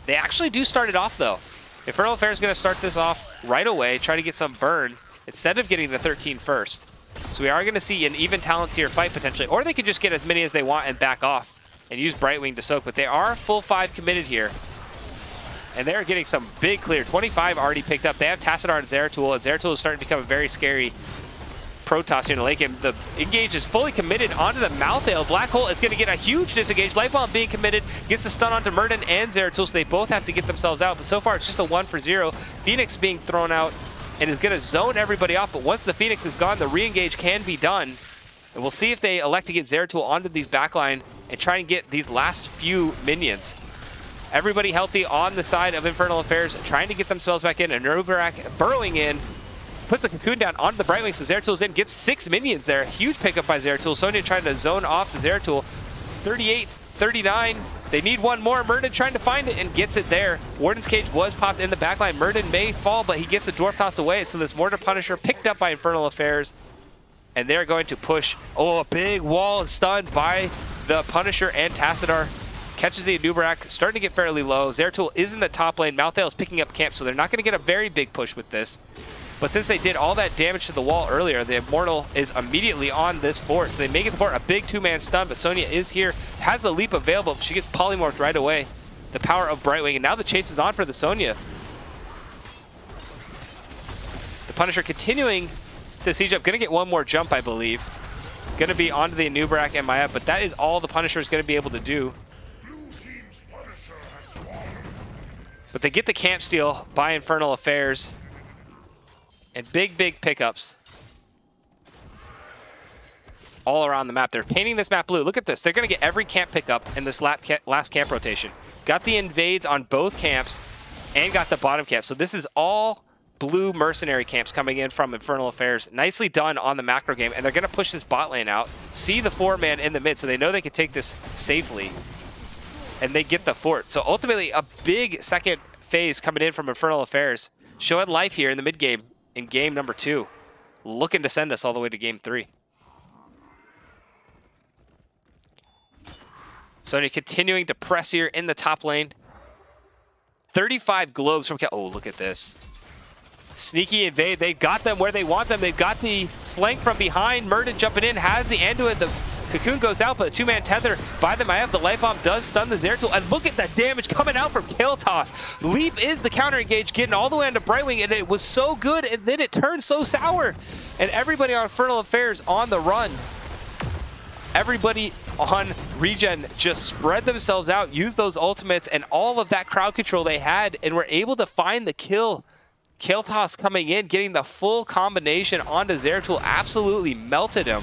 They actually do start it off, though. Infernal Affairs is going to start this off right away, try to get some burn instead of getting the 13 first. So we are going to see an even talent tier fight potentially, or they could just get as many as they want and back off and use Brightwing to soak, but they are full 5 committed here. And they're getting some big clear. 25 already picked up. They have Tassadar and Zeratul is starting to become a very scary Protoss here in the late game. The engage is fully committed onto the Malthael. Black Hole is going to get a huge disengage. Light Bomb being committed, gets the stun onto Murden and Zeratul, so they both have to get themselves out. But so far, it's just a 1-for-0. Phoenix being thrown out and is going to zone everybody off. But once the Phoenix is gone, the re-engage can be done. And we'll see if they elect to get Zeratul onto these backline and try and get these last few minions. Everybody healthy on the side of Infernal Affairs, trying to get themselves back in. And Nubrak burrowing in, puts the Cocoon down onto the Brightwing, so Zeratul's in, gets 6 minions there. Huge pickup by Zeratul. Sonya trying to zone off the Zeratul. 38, 39. They need one more. Murden trying to find it and gets it there. Warden's Cage was popped in the backline. Murden may fall, but he gets a Dwarf Toss away. So this Mortar Punisher picked up by Infernal Affairs. And they're going to push. Oh, a big wall stunned by the Punisher and Tassadar. Catches the Anubarak, starting to get fairly low. Zeratul is in the top lane. Malthael is picking up camp, so they're not going to get a very big push with this. But since they did all that damage to the wall earlier, the Immortal is immediately on this fort. So they make it the fort, a big two-man stun, but Sonya is here, has the leap available. She gets polymorphed right away. The power of Brightwing, and now the chase is on for the Sonya. The Punisher continuing to siege up, gonna get one more jump, I believe. Gonna be onto the Anubarak and Maya, but that is all the Punisher is gonna be able to do. But they get the camp steal by Infernal Affairs. And big pickups all around the map. They're painting this map blue. Look at this. They're going to get every camp pickup in this last camp rotation. Got the invades on both camps and got the bottom camp. So this is all blue mercenary camps coming in from Infernal Affairs. Nicely done on the macro game. And they're going to push this bot lane out. See the 4-man in the mid, so they know they can take this safely. And they get the fort. So ultimately, a big second phase coming in from Infernal Affairs. Showing life here in the mid game. In game number 2, looking to send us all the way to game 3. Sonya continuing to press here in the top lane. 35 globes from... Oh, look at this. Sneaky invade. They've got them where they want them. They've got the flank from behind. Murden jumping in, has the Anduin. The Cocoon goes out, but a two-man tether by the Maiev. The Light Bomb does stun the Zeratul. And look at that damage coming out from Kael'thas. Leap is the counter engage, getting all the way onto Brightwing, and it was so good, and then it turned so sour. And everybody on Infernal Affairs on the run. Everybody on ReGen just spread themselves out, used those ultimates, and all of that crowd control they had, and were able to find the kill. Kael'thas coming in, getting the full combination onto Zeratul, absolutely melted him.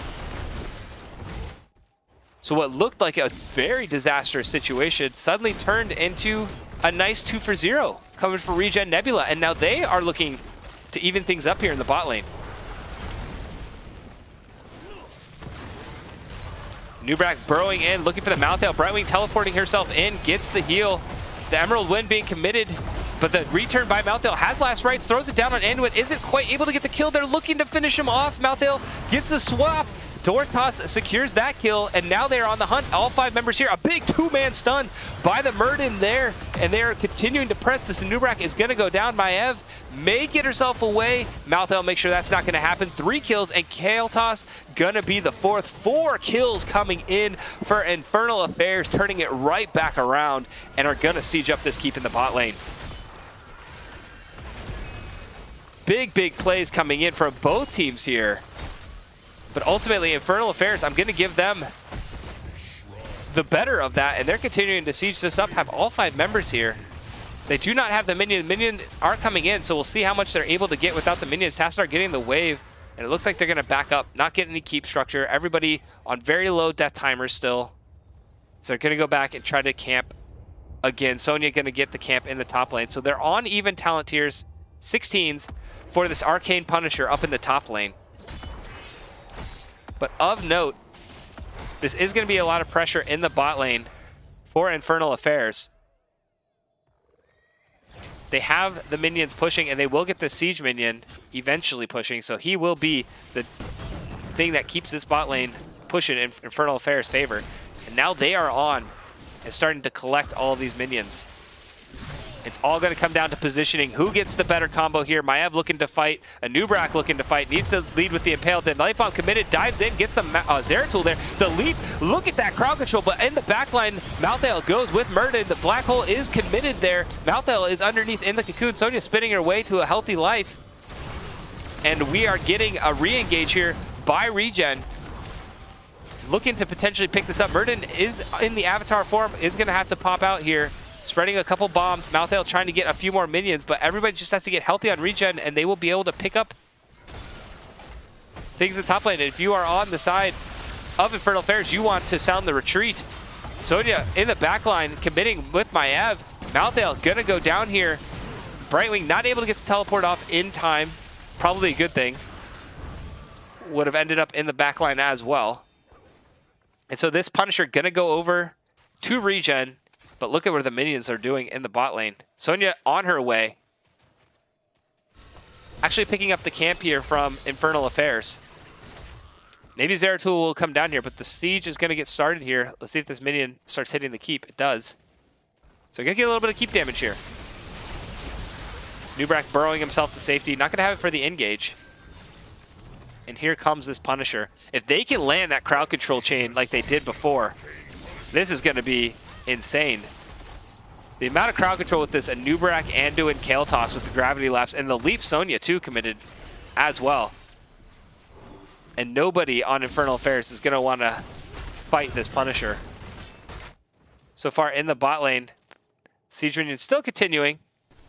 So what looked like a very disastrous situation suddenly turned into a nice 2-for-0 coming for ReGen Nebula, and now they are looking to even things up here in the bot lane. Anubarak burrowing in, looking for the Malthael. Brightwing teleporting herself in, gets the heal. The Emerald Wind being committed, but the return by Malthael has last rites, throws it down on Anduin, isn't quite able to get the kill. They're looking to finish him off. Malthael gets the swap. Dwarf secures that kill, and now they're on the hunt. All 5 members here. A big two-man stun by the Murden there, and they're continuing to press. This Anubarak is going to go down. Maiev may get herself away. Malthael make sure that's not going to happen. 3 kills, and Kael'thas going to be the 4th. 4 kills coming in for Infernal Affairs, turning it right back around, and are going to siege up this keep in the bot lane. Big plays coming in from both teams here. But ultimately, Infernal Affairs, I'm going to give them the better of that, and they're continuing to siege this up, have all 5 members here. They do not have the minion. The minions are coming in, so we'll see how much they're able to get without the minions. Tassadar getting the wave, and it looks like they're going to back up, not get any keep structure. Everybody on very low death timers still. So they're going to go back and try to camp again. Sonya going to get the camp in the top lane. So they're on even talent tiers, 16s, for this Arcane Punisher up in the top lane. But of note, this is going to be a lot of pressure in the bot lane for Infernal Affairs. They have the minions pushing, and they will get the siege minion eventually pushing, so he will be the thing that keeps this bot lane pushing in Infernal Affairs' favor. And now they are on and starting to collect all of these minions. It's all going to come down to positioning. Who gets the better combo here? Maiev looking to fight. Anubarak looking to fight. Needs to lead with the Impaled. Then Light Bomb committed. Dives in. Gets the Zeratul there. The leap. Look at that crowd control. But in the backline, Malthael goes with Murden. The Black Hole is committed there. Malthael is underneath in the Cocoon. Sonya spinning her way to a healthy life. And we are getting a re-engage here by ReGen. Looking to potentially pick this up. Murden is in the Avatar form. Is going to have to pop out here. Spreading a couple bombs. Malthael trying to get a few more minions, but everybody just has to get healthy on ReGen, and they will be able to pick up things in the top lane. And if you are on the side of Infernal Affairs, you want to sound the retreat. Sonya in the back line, committing with Maiev. Malthael gonna go down here. Brightwing not able to get the teleport off in time. Probably a good thing. Would have ended up in the back line as well. And so this Punisher gonna go over to ReGen, but look at where the minions are doing in the bot lane. Sonya on her way. Actually picking up the camp here from Infernal Affairs. Maybe Zeratul will come down here, but the siege is going to get started here. Let's see if this minion starts hitting the keep. It does. So going to get a little bit of keep damage here. Nubrak burrowing himself to safety. Not going to have it for the engage. And here comes this Punisher. If they can land that crowd control chain like they did before, this is going to be insane. The amount of crowd control with this Nubrak, Anduin, Kael'thas with the gravity lapse, and the leap Sonya too committed as well. And nobody on Infernal Affairs is going to want to fight this Punisher. So far in the bot lane, Siege Minion still continuing.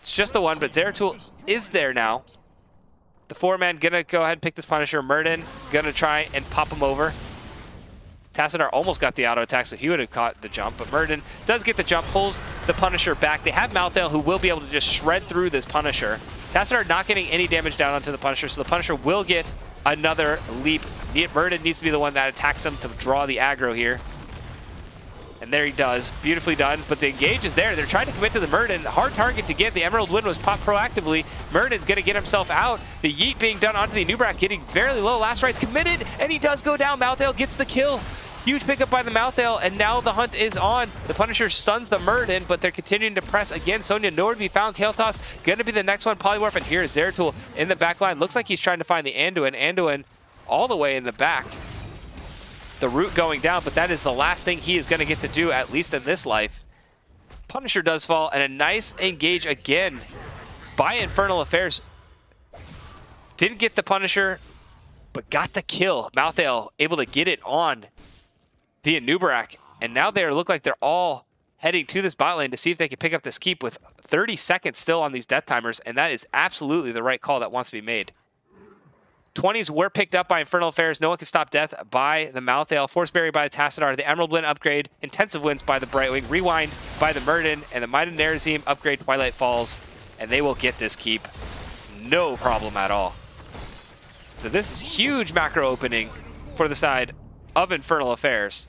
It's just the one, but Zeratul is there now. The 4-man going to go ahead and pick this Punisher. Murden going to try and pop him over. Tassadar almost got the auto attack, so he would have caught the jump, but Murden does get the jump, pulls the Punisher back. They have Malthael, who will be able to just shred through this Punisher. Tassadar not getting any damage down onto the Punisher, so the Punisher will get another leap. Murden needs to be the one that attacks him to draw the aggro here. And there he does. Beautifully done. But the engage is there. They're trying to commit to the Murden. Hard target to get. The Emerald Wind was popped proactively. Murden's going to get himself out. The yeet being done onto the Nubrak, getting fairly low. Last right's committed, and he does go down. Malthael gets the kill. Huge pickup by the Malthael, and now the hunt is on. The Punisher stuns the Murden, but they're continuing to press again. Sonya nowhere to be found. Kael'thas going to be the next one. Polymorph, and here is Zeratul in the back line. Looks like he's trying to find the Anduin. Anduin all the way in the back. The root going down, but that is the last thing he is going to get to do, at least in this life. Punisher does fall, and a nice engage again by Infernal Affairs. Didn't get the Punisher, but got the kill. Malthael able to get it on the Nubrak, and now they look like they're all heading to this bot lane to see if they can pick up this keep with 30 seconds still on these death timers, and that is absolutely the right call that wants to be made. 20s were picked up by Infernal Affairs. No one can stop death by the Malthael. Force Barrier by the Tassadar. The Emerald Wind upgrade. Intensive Winds by the Brightwing. Rewind by the Murden. And the Might of Nerazim upgrade Twilight Falls. And they will get this keep. No problem at all. So this is huge macro opening for the side of Infernal Affairs.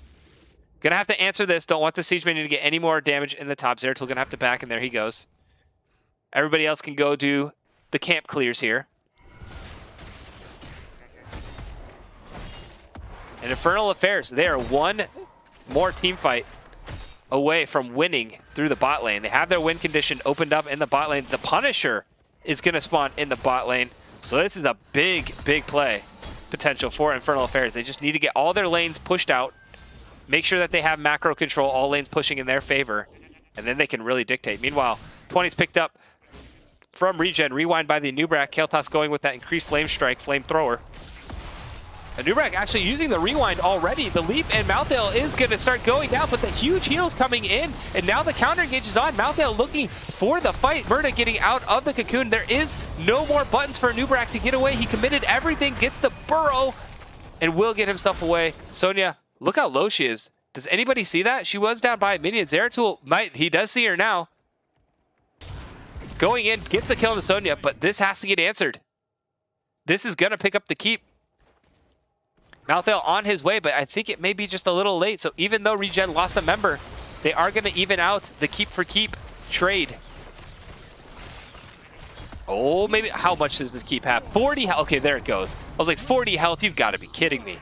Gonna have to answer this. Don't want the Siege Minion to get any more damage in the top. Zeratul gonna have to back, and there he goes. Everybody else can go do the camp clears here. And Infernal Affairs, they are one more team fight away from winning through the bot lane. They have their win condition opened up in the bot lane. The Punisher is going to spawn in the bot lane. So this is a big, big play potential for Infernal Affairs. They just need to get all their lanes pushed out, make sure that they have macro control, all lanes pushing in their favor, and then they can really dictate. Meanwhile, 20's picked up from ReGen, rewind by the Nubrak. Kael'thas going with that increased flame strike, flamethrower. And Nubrak actually using the rewind already. The leap and Malthael is going to start going down, but the huge heals coming in, and now the counter engage is on. Malthael looking for the fight. Murda getting out of the cocoon. There is no more buttons for Nubrak to get away. He committed everything, gets the burrow, and will get himself away. Sonya, look how low she is. Does anybody see that? She was down by a minion. Zeratul he does see her now. Going in, gets the kill on Sonya, but this has to get answered. This is going to pick up the keep. Malthael on his way, but I think it may be just a little late. So even though ReGen lost a member, they are going to even out the keep for keep trade. Oh, maybe. How much does this keep have? 40. Okay, there it goes. I was like, 40 health. You've got to be kidding me.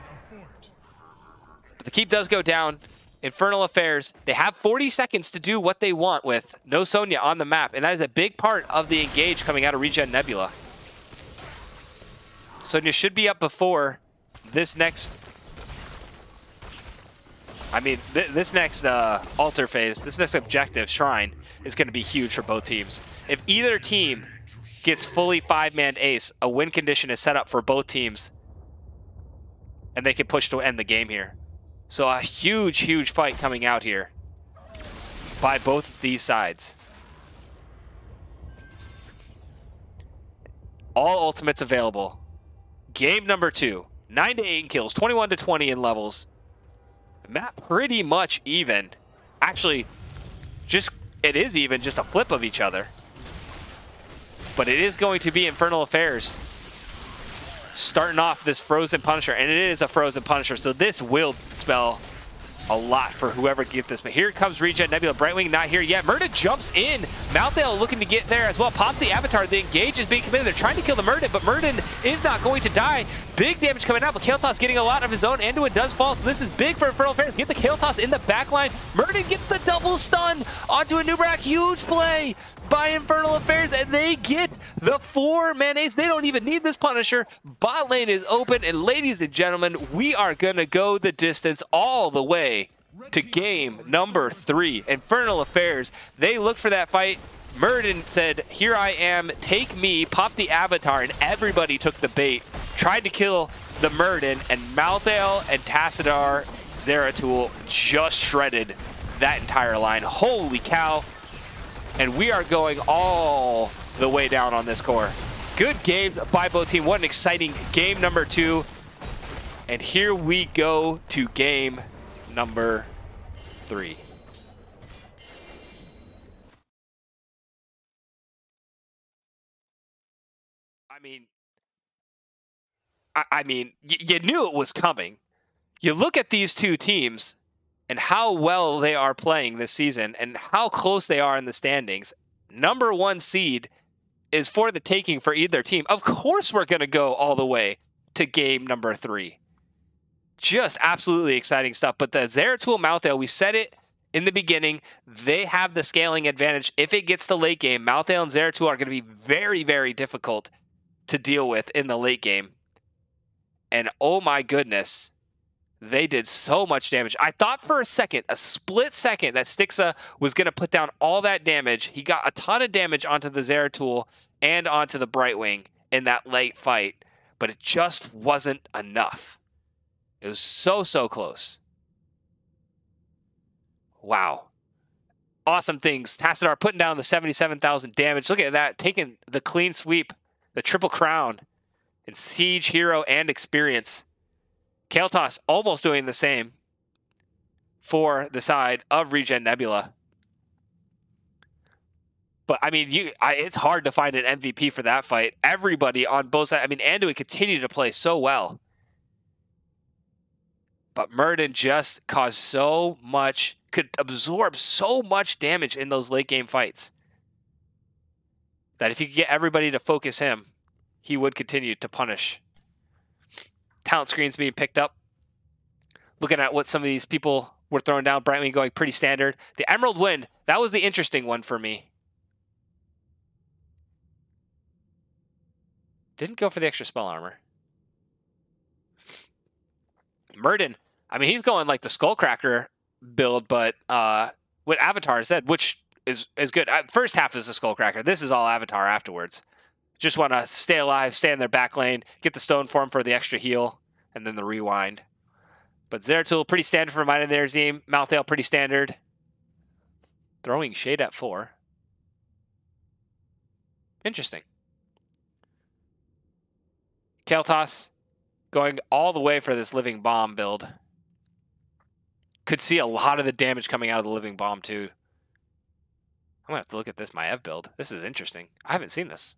But the keep does go down. Infernal Affairs, they have 40 seconds to do what they want with no Sonya on the map, and that is a big part of the engage coming out of ReGen Nebula. Sonya should be up before this next, this next altar phase, this next objective, Shrine, is going to be huge for both teams. If either team gets fully 5-man ace, a win condition is set up for both teams, and they can push to end the game here. So a huge, huge fight coming out here by both of these sides. All ultimates available. Game number 2. 9 to 8 in kills, 21 to 20 in levels. Map pretty much even. Actually, it is even, just a flip of each other. But it is going to be Infernal Affairs starting off this Frozen Punisher, and it is a Frozen Punisher, so this will spell a lot for whoever gets this. But here comes ReGen. Nebula, Brightwing not here yet. Murden jumps in. Mouthdale looking to get there as well. Pops the Avatar. The engage is being committed. They're trying to kill the Murden, but Murden is not going to die. Big damage coming out, but Kael'Thas getting a lot of his own. Anduin does fall, so this is big for Infernal Affairs. Get the Kael'Thas in the backline. Murden gets the double stun onto a Nubrak. Huge play by Infernal Affairs, and they get the 4 mayonnaise. They don't even need this Punisher. Bot lane is open, and ladies and gentlemen, we are gonna go the distance all the way to game number 3. Infernal Affairs, they looked for that fight. Murden said, here I am, take me, pop the Avatar, and everybody took the bait. Tried to kill the Murden, and Mouthdale and Tassadar Zeratul just shredded that entire line. Holy cow. And we are going all the way down on this core. Good games by both teams. What an exciting game number 2. And here we go to game number 3. I mean, you knew it was coming. You look at these two teams and how well they are playing this season and how close they are in the standings. Number 1 seed is for the taking for either team. Of course we're going to go all the way to game number 3. Just absolutely exciting stuff. But the Zeratul Mouthdale, we said it in the beginning, they have the scaling advantage. If it gets to late game, Mouthdale and Zeratul are going to be very, very difficult to deal with in the late game. And oh my goodness, they did so much damage. I thought for a second, a split second, that Stixa was going to put down all that damage. He got a ton of damage onto the Zeratul and onto the Brightwing in that late fight, but it just wasn't enough. It was so, so close. Wow. Awesome things. Tassadar putting down the 77,000 damage. Look at that, taking the clean sweep, the triple crown, and Siege, Hero, and Experience. Kael'Thas almost doing the same for the side of ReGen Nebula. But, I mean, it's hard to find an MVP for that fight. Everybody on both sides. I mean, Anduin continued to play so well. But Murden just caused so much, could absorb so much damage in those late game fights, that if you could get everybody to focus him, he would continue to punish. Talent screens being picked up. Looking at what some of these people were throwing down. Brightwing going pretty standard. The Emerald Wind, that was the interesting one for me. Didn't go for the extra spell armor. Murden, I mean, he's going like the Skullcracker build, but what Avatar said, which is good. First half is the Skullcracker. This is all Avatar afterwards. Just want to stay alive, stay in their back lane, get the stone form for the extra heal, and then the rewind. But Zeratul, pretty standard for mine in their team. Mouthdale, pretty standard. Throwing Shade at 4. Interesting. Kael'Thas going all the way for this Living Bomb build. Could see a lot of the damage coming out of the Living Bomb, too. I'm going to have to look at this, my Ev build. This is interesting. I haven't seen this.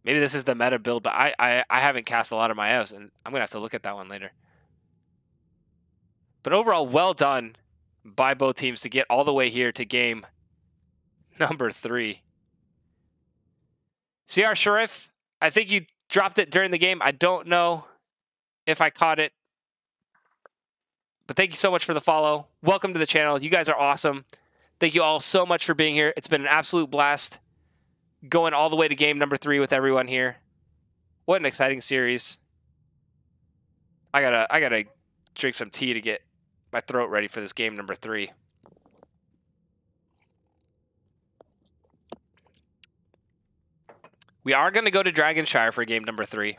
Maybe this is the meta build, but I haven't cast a lot of my Evs, and I'm going to have to look at that one later. But overall, well done by both teams to get all the way here to game number 3. CR Sharif, I think you dropped it during the game. I don't know if I caught it. But thank you so much for the follow. Welcome to the channel. You guys are awesome. Thank you all so much for being here. It's been an absolute blast going all the way to game number 3 with everyone here. What an exciting series. I gotta drink some tea to get my throat ready for this game number 3. We are going to go to Dragonshire for game number 3.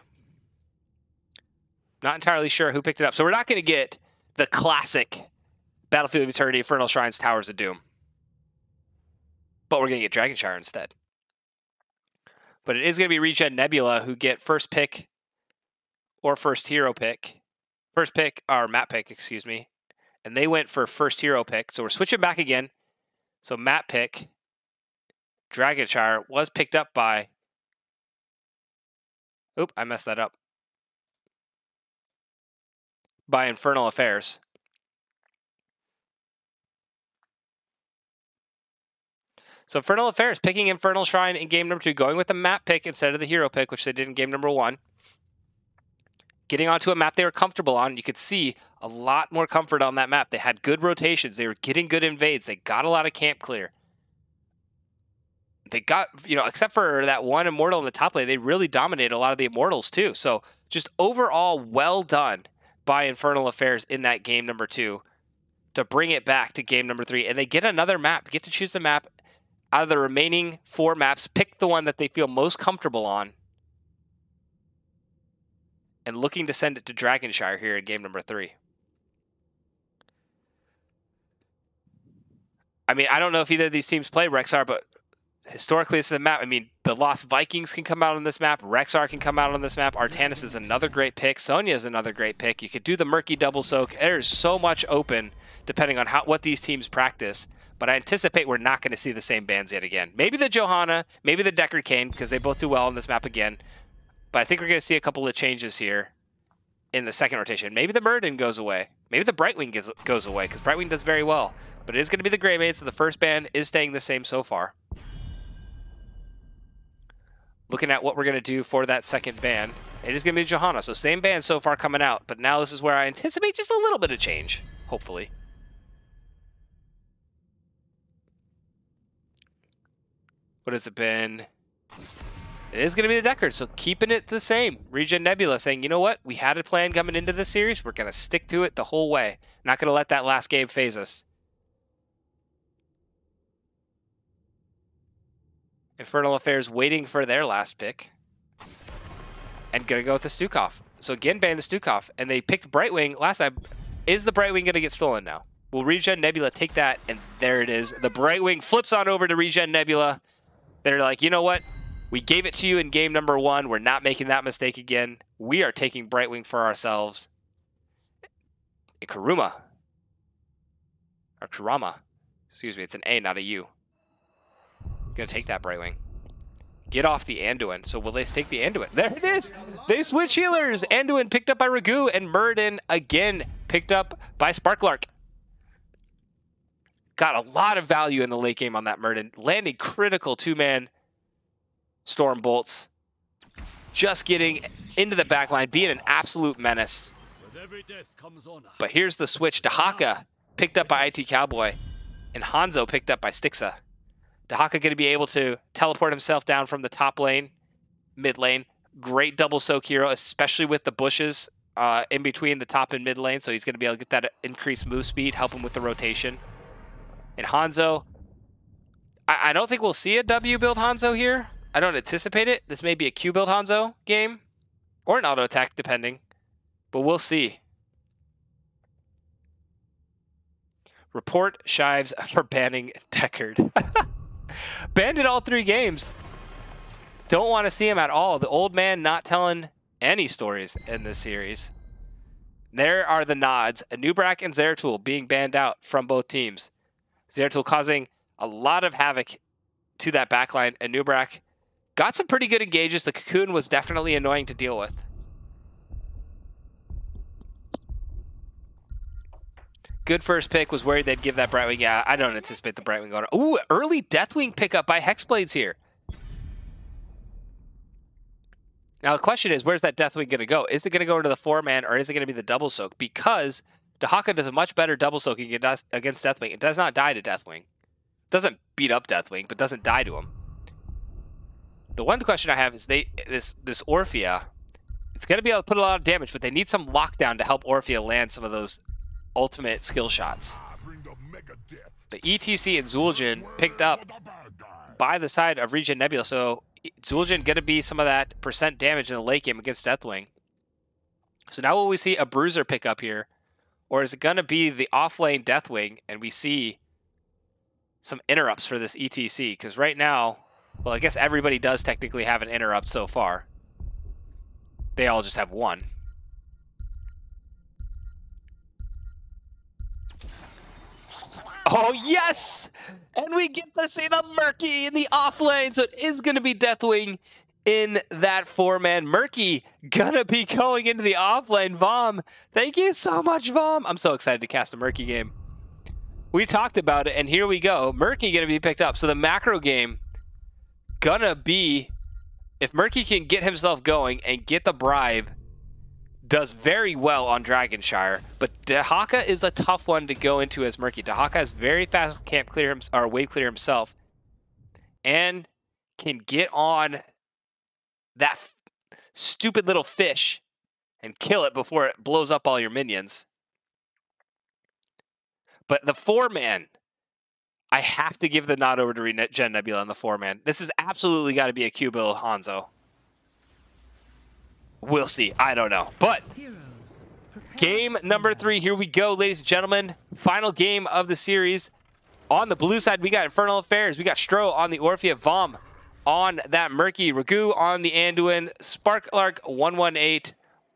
Not entirely sure who picked it up. So we're not going to get the classic Battlefield of Eternity, Infernal Shrines, Towers of Doom. But we're going to get Dragonshire instead. But it is going to be ReGen Nebula who get first pick or first hero pick. First pick, or map pick, excuse me. And they went for first hero pick. So we're switching back again. So map pick, Dragonshire was picked up by... Oop, I messed that up. By Infernal Affairs. So Infernal Affairs picking Infernal Shrine in game number 2, going with the map pick instead of the hero pick, which they did in game number 1. Getting onto a map they were comfortable on. You could see a lot more comfort on that map. They had good rotations. They were getting good invades. They got a lot of camp clear. They got, except for that one Immortal in the top lane, they really dominated a lot of the Immortals too. So just overall well done by Infernal Affairs in that game number 2 to bring it back to game number 3. And they get another map, get to choose the map out of the remaining 4 maps, pick the one that they feel most comfortable on. And looking to send it to Dragonshire here in game number 3. I mean, I don't know if either of these teams play Rexar, but historically this is a map. I mean, the Lost Vikings can come out on this map. Rexar can come out on this map. Artanis is another great pick. Sonya is another great pick. You could do the Murky Double Soak. There's so much open depending on what these teams practice. But I anticipate we're not going to see the same bans yet again. Maybe the Johanna, maybe the Deckard Cain, because they both do well on this map again. But I think we're going to see a couple of changes here in the second rotation. Maybe the Muradin goes away. Maybe the Brightwing goes away, because Brightwing does very well. But it is going to be the Greymaids, so the first ban is staying the same so far. Looking at what we're going to do for that second ban, it is going to be Johanna. So same ban so far coming out, but now this is where I anticipate just a little bit of change, hopefully. What has it been? It is going to be the Deckard, so keeping it the same. ReGen Nebula saying, you know what? We had a plan coming into this series. We're going to stick to it the whole way. Not going to let that last game phase us. Infernal Affairs waiting for their last pick. And going to go with the Stukov. So again, ban the Stukov. And they picked Brightwing last time. Is the Brightwing going to get stolen now? Will ReGen Nebula take that? And there it is. The Brightwing flips on over to ReGen Nebula. They're like, you know what? We gave it to you in game number 1. We're not making that mistake again. We are taking Brightwing for ourselves. Kuruma. Or Kurama. Excuse me, it's an A, not a U. Gonna take that Brightwing. Get off the Anduin. So will they take the Anduin? There it is! They switch healers! Anduin picked up by Ragu, and Muradin again picked up by Sparklark. Got a lot of value in the late game on that Muradin. Landing critical 2-man Storm Bolts. Just getting into the backline, being an absolute menace. But here's the switch. Dahaka picked up by IT Cowboy, and Hanzo picked up by Stixa. Dahaka going to be able to teleport himself down from the top lane, mid lane. Great double soak hero, especially with the bushes in between the top and mid lane. So he's going to be able to get that increased move speed, help him with the rotation. And Hanzo, I don't think we'll see a W build Hanzo here. I don't anticipate it. This may be a Q build Hanzo game or an auto attack, depending. But we'll see. Report Shives for banning Deckard. Banned in all 3 games. Don't want to see him at all. The old man not telling any stories in this series. There are the nods. Anubrak and Zeratul being banned out from both teams. Zeratul causing a lot of havoc to that backline. Anubrak got some pretty good engages. The Cocoon was definitely annoying to deal with. Good first pick. Was worried they'd give that Brightwing. Yeah, I don't anticipate the Brightwing going. Ooh, early Deathwing pickup by Hexblades here. Now the question is, where's that Deathwing going to go? Is it going to go into the 4-man, or is it going to be the double soak? Because Dahaka does a much better double soaking against Deathwing. It does not die to Deathwing. Doesn't beat up Deathwing, but doesn't die to him. The one question I have is this Orphea. It's going to be able to put a lot of damage, but they need some lockdown to help Orphea land some of those ultimate skill shots. The ETC and Zul'jin picked up by the side of ReGen Nebula, so Zul'jin going to be some of that % damage in the late game against Deathwing. So now will we see a Bruiser pick up here, or is it going to be the off-lane Deathwing, and we see some interrupts for this ETC? Because right now, well, I guess everybody does technically have an interrupt so far. They all just have one. Oh, yes! And we get to see the Murky in the off lane. So it is going to be Deathwing in that 4-man. Murky gonna be going into the off lane. Vom, thank you so much, Vom. I'm so excited to cast a Murky game. We talked about it, and here we go. Murky gonna be picked up. So the macro game gonna be, if Murky can get himself going and get the bribe, does very well on Dragonshire. But Dahaka is a tough one to go into as Murky. Dahaka has very fast camp clear or wave clear himself, and can get on that stupid little fish and kill it before it blows up all your minions. But the 4-man, I have to give the nod over to ReGen Nebula on the 4-man. This has absolutely got to be a Q-Bill Hanzo. We'll see. I don't know. But game number 3, here we go, ladies and gentlemen. Final game of the series. On the blue side, we got Infernal Affairs. We got Stro on the Orphea, Vom on that Murky, Ragu on the Anduin, Sparklark 118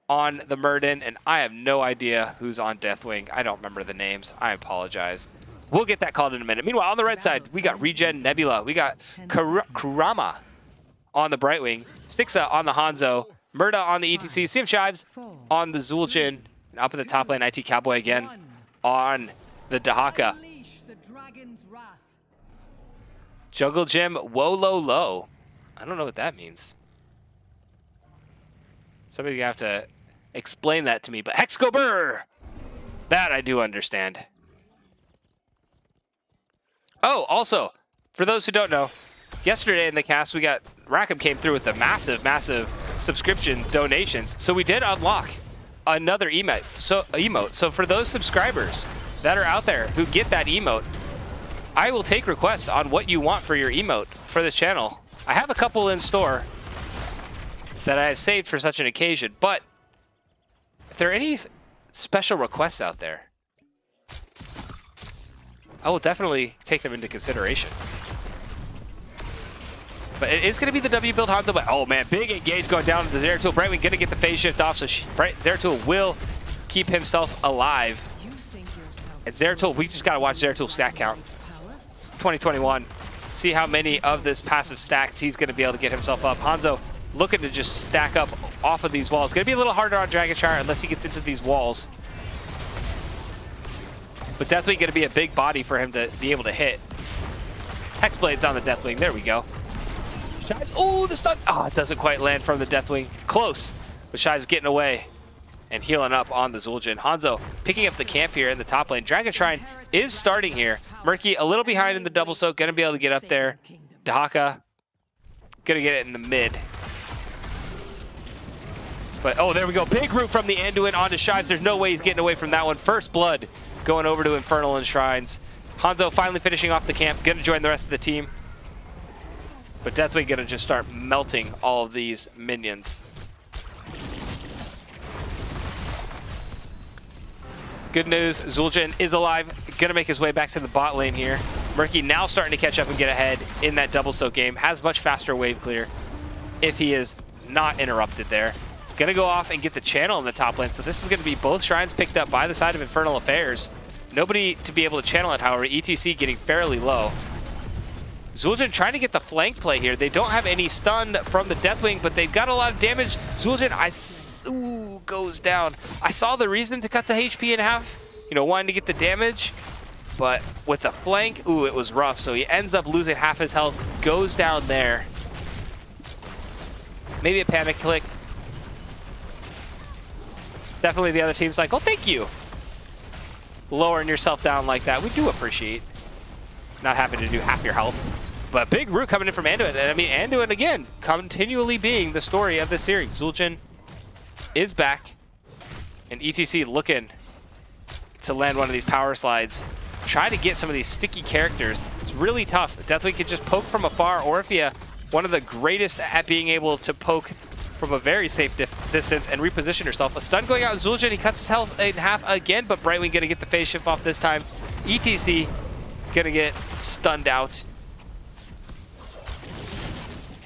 on the Murden, and I have no idea who's on Deathwing. I don't remember the names. I apologize. We'll get that called in a minute. Meanwhile, on the red side, we got ReGen Nebula. We got Kurama on the Brightwing, Stixa on the Hanzo, Murda on the ETC, CM Shives on the Zul'jin, and up at the top lane, IT Cowboy again on the Dahaka. Jungle Gym, Wololo. I don't know what that means. Somebody's gonna have to explain that to me, but Hexcober! That I do understand. Oh, also, for those who don't know, yesterday in the cast, we got, Rackham came through with a massive, massive subscription donations. So we did unlock another emote. So for those subscribers that are out there who get that emote, I will take requests on what you want for your emote for this channel. I have a couple in store that I have saved for such an occasion, but if there are any special requests out there, I will definitely take them into consideration. But it is going to be the W build Hanzo, but oh man, big engage going down to the Zeratul. Brightwing going to get the phase shift off, so Zeratul will keep himself alive. And Zeratul, we just got to watch Zeratul's stack count. 2021. See how many of this passive stacks he's going to be able to get himself up. Hanzo looking to just stack up off of these walls. Going to be a little harder on Dragonshire unless he gets into these walls. But Deathwing going to be a big body for him to be able to hit. Hexblade's on the Deathwing. There we go. Shives. Oh, the stun. Oh, it doesn't quite land from the Deathwing. Close. But Shives getting away and healing up on the Zul'jin. Hanzo picking up the camp here in the top lane. Dragon Shrine is starting here. Murky a little behind in the double soak. Going to be able to get up there. Dahaka going to get it in the mid. But, oh, there we go. Big root from the Anduin onto Shives. There's no way he's getting away from that one. First blood going over to Infernal and Shrines. Hanzo finally finishing off the camp. Going to join the rest of the team. But Deathwing going to just start melting all of these minions. Good news, Zul'jin is alive. Going to make his way back to the bot lane here. Murky now starting to catch up and get ahead in that double soak game. Has much faster wave clear if he is not interrupted there. Going to go off and get the channel in the top lane. So this is going to be both shrines picked up by the side of Infernal Affairs. Nobody to be able to channel it, however. ETC getting fairly low. Zul'jin trying to get the flank play here. They don't have any stun from the Deathwing, but they've got a lot of damage. Zul'jin, goes down. I saw the reason to cut the HP in half, you know, wanting to get the damage, but with the flank, it was rough. So he ends up losing half his health, goes down there. Maybe a panic click. Definitely the other team's like, oh, thank you. Lowering yourself down like that, we do appreciate not having to do half your health. But big root coming in from Anduin. And I mean, Anduin, again, continually being the story of this series. Zul'jin is back. And ETC looking to land one of these power slides. Try to get some of these sticky characters. It's really tough. Deathwing can just poke from afar. Orphea, one of the greatest at being able to poke from a very safe distance and reposition herself. A stun going out. Zul'jin, he cuts his health in half again, but Brightwing going to get the phase shift off this time. ETC going to get stunned out.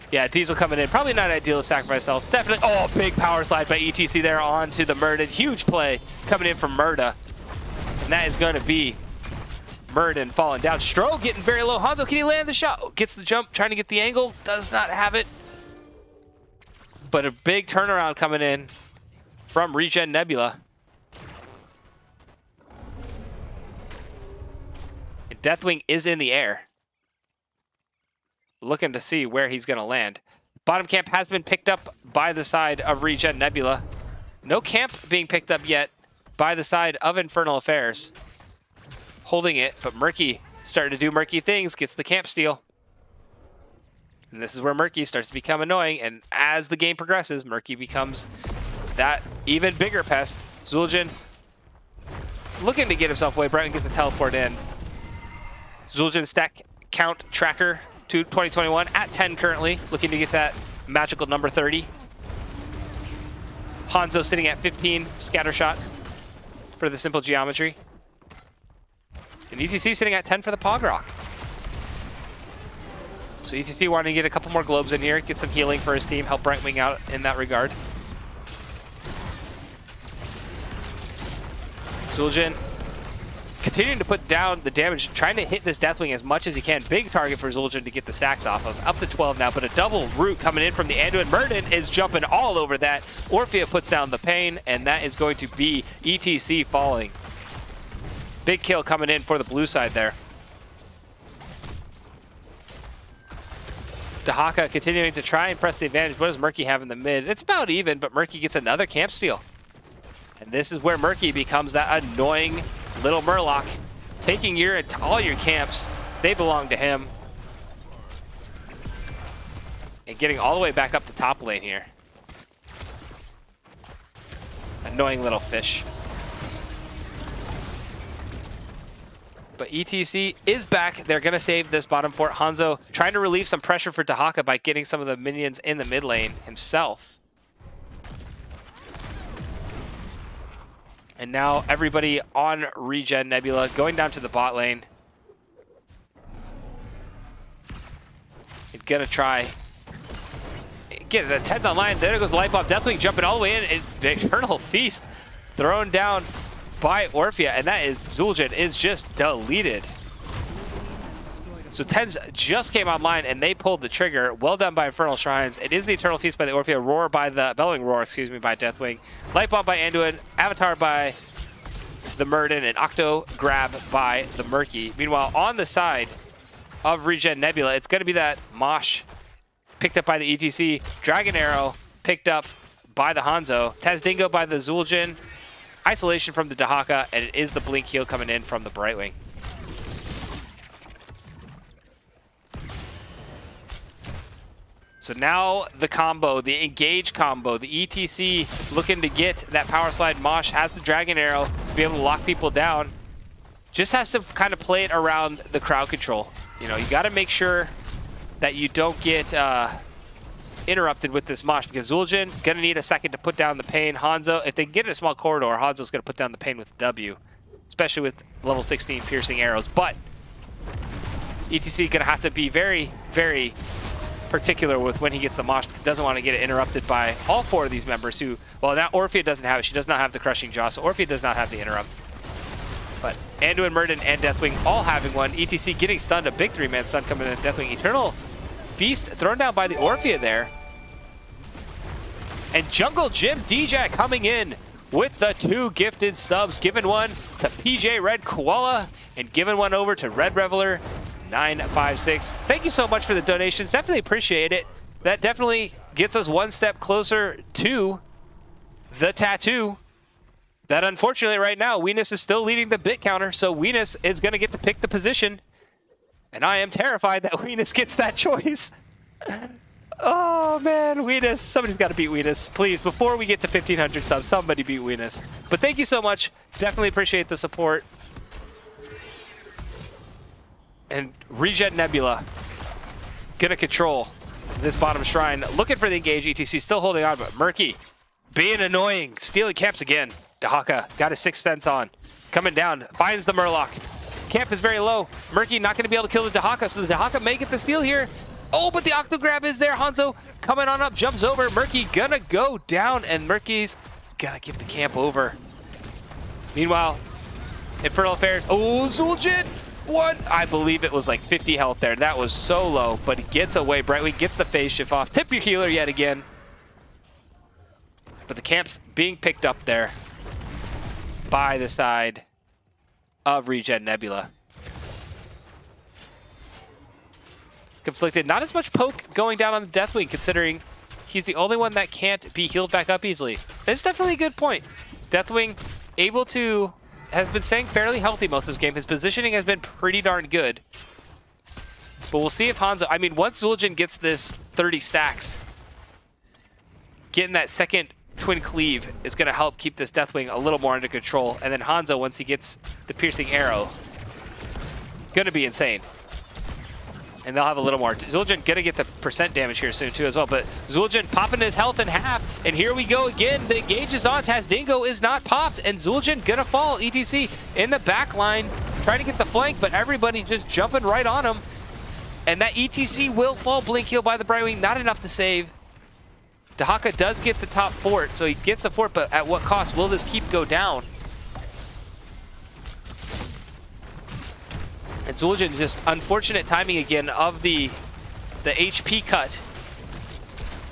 Yeah, Diesel coming in. Probably not ideal to sacrifice health. Definitely. Oh, big power slide by ETC there onto the Murden. Huge play coming in from Murda. And that is going to be Murden falling down. Stro getting very low. Hanzo, can he land the shot? Oh, gets the jump, trying to get the angle. Does not have it. But a big turnaround coming in from ReGen Nebula. Deathwing is in the air, looking to see where he's going to land. Bottom camp has been picked up by the side of ReGen Nebula. No camp being picked up yet by the side of Infernal Affairs. Holding it, but Murky starting to do murky things, gets the camp steal. And this is where Murky starts to become annoying, and as the game progresses, Murky becomes that even bigger pest. Zul'jin looking to get himself away. Brightwing gets a teleport in. Zul'jin stack count tracker to 2021 at 10 currently, looking to get that magical number 30. Hanzo sitting at 15, scatter shot for the simple geometry. And ETC sitting at 10 for the Pogrock. So ETC wanting to get a couple more globes in here, get some healing for his team, help Brightwing out in that regard. Zul'jin continuing to put down the damage, trying to hit this Deathwing as much as he can. Big target for Zul'jin to get the stacks off of. Up to 12 now, but a double root coming in from the Anduin. Murden is jumping all over that. Orphea puts down the pain, and that is going to be ETC falling. Big kill coming in for the blue side there. Dahaka continuing to try and press the advantage. What does Murky have in the mid? It's about even, but Murky gets another camp steal. And this is where Murky becomes that annoying little Murloc, taking all your camps. They belong to him. And getting all the way back up the top lane here. Annoying little fish. But ETC is back. They're going to save this bottom fort. Hanzo trying to relieve some pressure for Dahaka by getting some of the minions in the mid lane himself. And now everybody on ReGen Nebula going down to the bot lane. Gonna try. Get the 10's online. There goes the light bomb. Deathwing jumping all the way in. The Eternal Feast thrown down by Orphea. And that is Zul'jin is just deleted. So 10's just came online and they pulled the trigger. Well done by Infernal Shrines. It is the Eternal Feast by the Orphea. Roar by the Bellowing Roar, excuse me, by Deathwing. Light Bomb by Anduin. Avatar by the Murden. And Octo Grab by the Murky. Meanwhile, on the side of ReGen Nebula, it's going to be that Mosh picked up by the ETC. Dragon Arrow picked up by the Hanzo. Tazdingo by the Zul'jin. Isolation from the Dahaka. And it is the Blink Heal coming in from the Brightwing. So now the combo, the engage combo, the ETC looking to get that power slide. Mosh has the Dragon Arrow to be able to lock people down. Just has to kind of play it around the crowd control. You know, you got to make sure that you don't get interrupted with this Mosh, because Zul'jin going to need a second to put down the pain. Hanzo, if they can get in a small corridor, Hanzo's going to put down the pain with a W, especially with level 16 piercing arrows. But ETC going to have to be very, very particular with when he gets the Mosh, because he doesn't want to get it interrupted by all four of these members who, well, now Orphea doesn't have it. She does not have the Crushing Jaw, so Orphea does not have the interrupt. But Anduin, Murden, and Deathwing all having one. ETC getting stunned, a big three-man stun coming in. Deathwing, Eternal Feast thrown down by the Orphea there. And Jungle Jim DJ coming in with the 2 gifted subs, giving one to PJ Red Koala and giving one over to Red Reveler 956. Thank you so much for the donations. Definitely appreciate it. That definitely gets us one step closer to the tattoo. That unfortunately right now, Weenus is still leading the bit counter, so Weenus is going to get to pick the position. And I am terrified that Weenus gets that choice. Oh man, Weenus. Somebody's got to beat Weenus. Please, before we get to 1,500 subs, somebody beat Weenus. But thank you so much. Definitely appreciate the support. And ReGen Nebula gonna control this bottom shrine. Looking for the engage. ETC still holding on, but Murky being annoying. Stealing camps again. Dahaka got his 6th sense on. Coming down. Finds the Murloc. Camp is very low. Murky not going to be able to kill the Dahaka, so the Dahaka may get the steal here. Oh, but the Octo Grab is there. Hanzo coming on up. Jumps over. Murky gonna go down, and Murky's gonna get the camp over. Meanwhile, Infernal Affairs. Oh, Zul'jin! One, I believe it was like 50 health there. That was so low, but he gets away. Brightwing gets the phase shift off. Tip your healer yet again. But the camp's being picked up there by the side of ReGen Nebula. conflicted. Not as much poke going down on the Deathwing, considering he's the only one that can't be healed back up easily. That's definitely a good point. Deathwing able to, has been staying fairly healthy most of this game. His positioning has been pretty darn good. But we'll see if Hanzo, I mean, once Zul'jin gets this 30 stacks, getting that second twin cleave is going to help keep this Deathwing a little more under control. And then Hanzo, once he gets the piercing arrow, going to be insane. And they'll have a little more. Zul'jin going to get the percent damage here soon too as well. But Zul'jin popping his health in half. And here we go again. The engage is on. Tazdingo is not popped. And Zul'jin going to fall. ETC in the back line. Trying to get the flank, but everybody just jumping right on him. And that ETC will fall. Blink heal by the Brightwing. Not enough to save. Dahaka does get the top fort. So he gets the fort, but at what cost? Will this keep go down? And Zul'jin, just unfortunate timing again of the HP cut.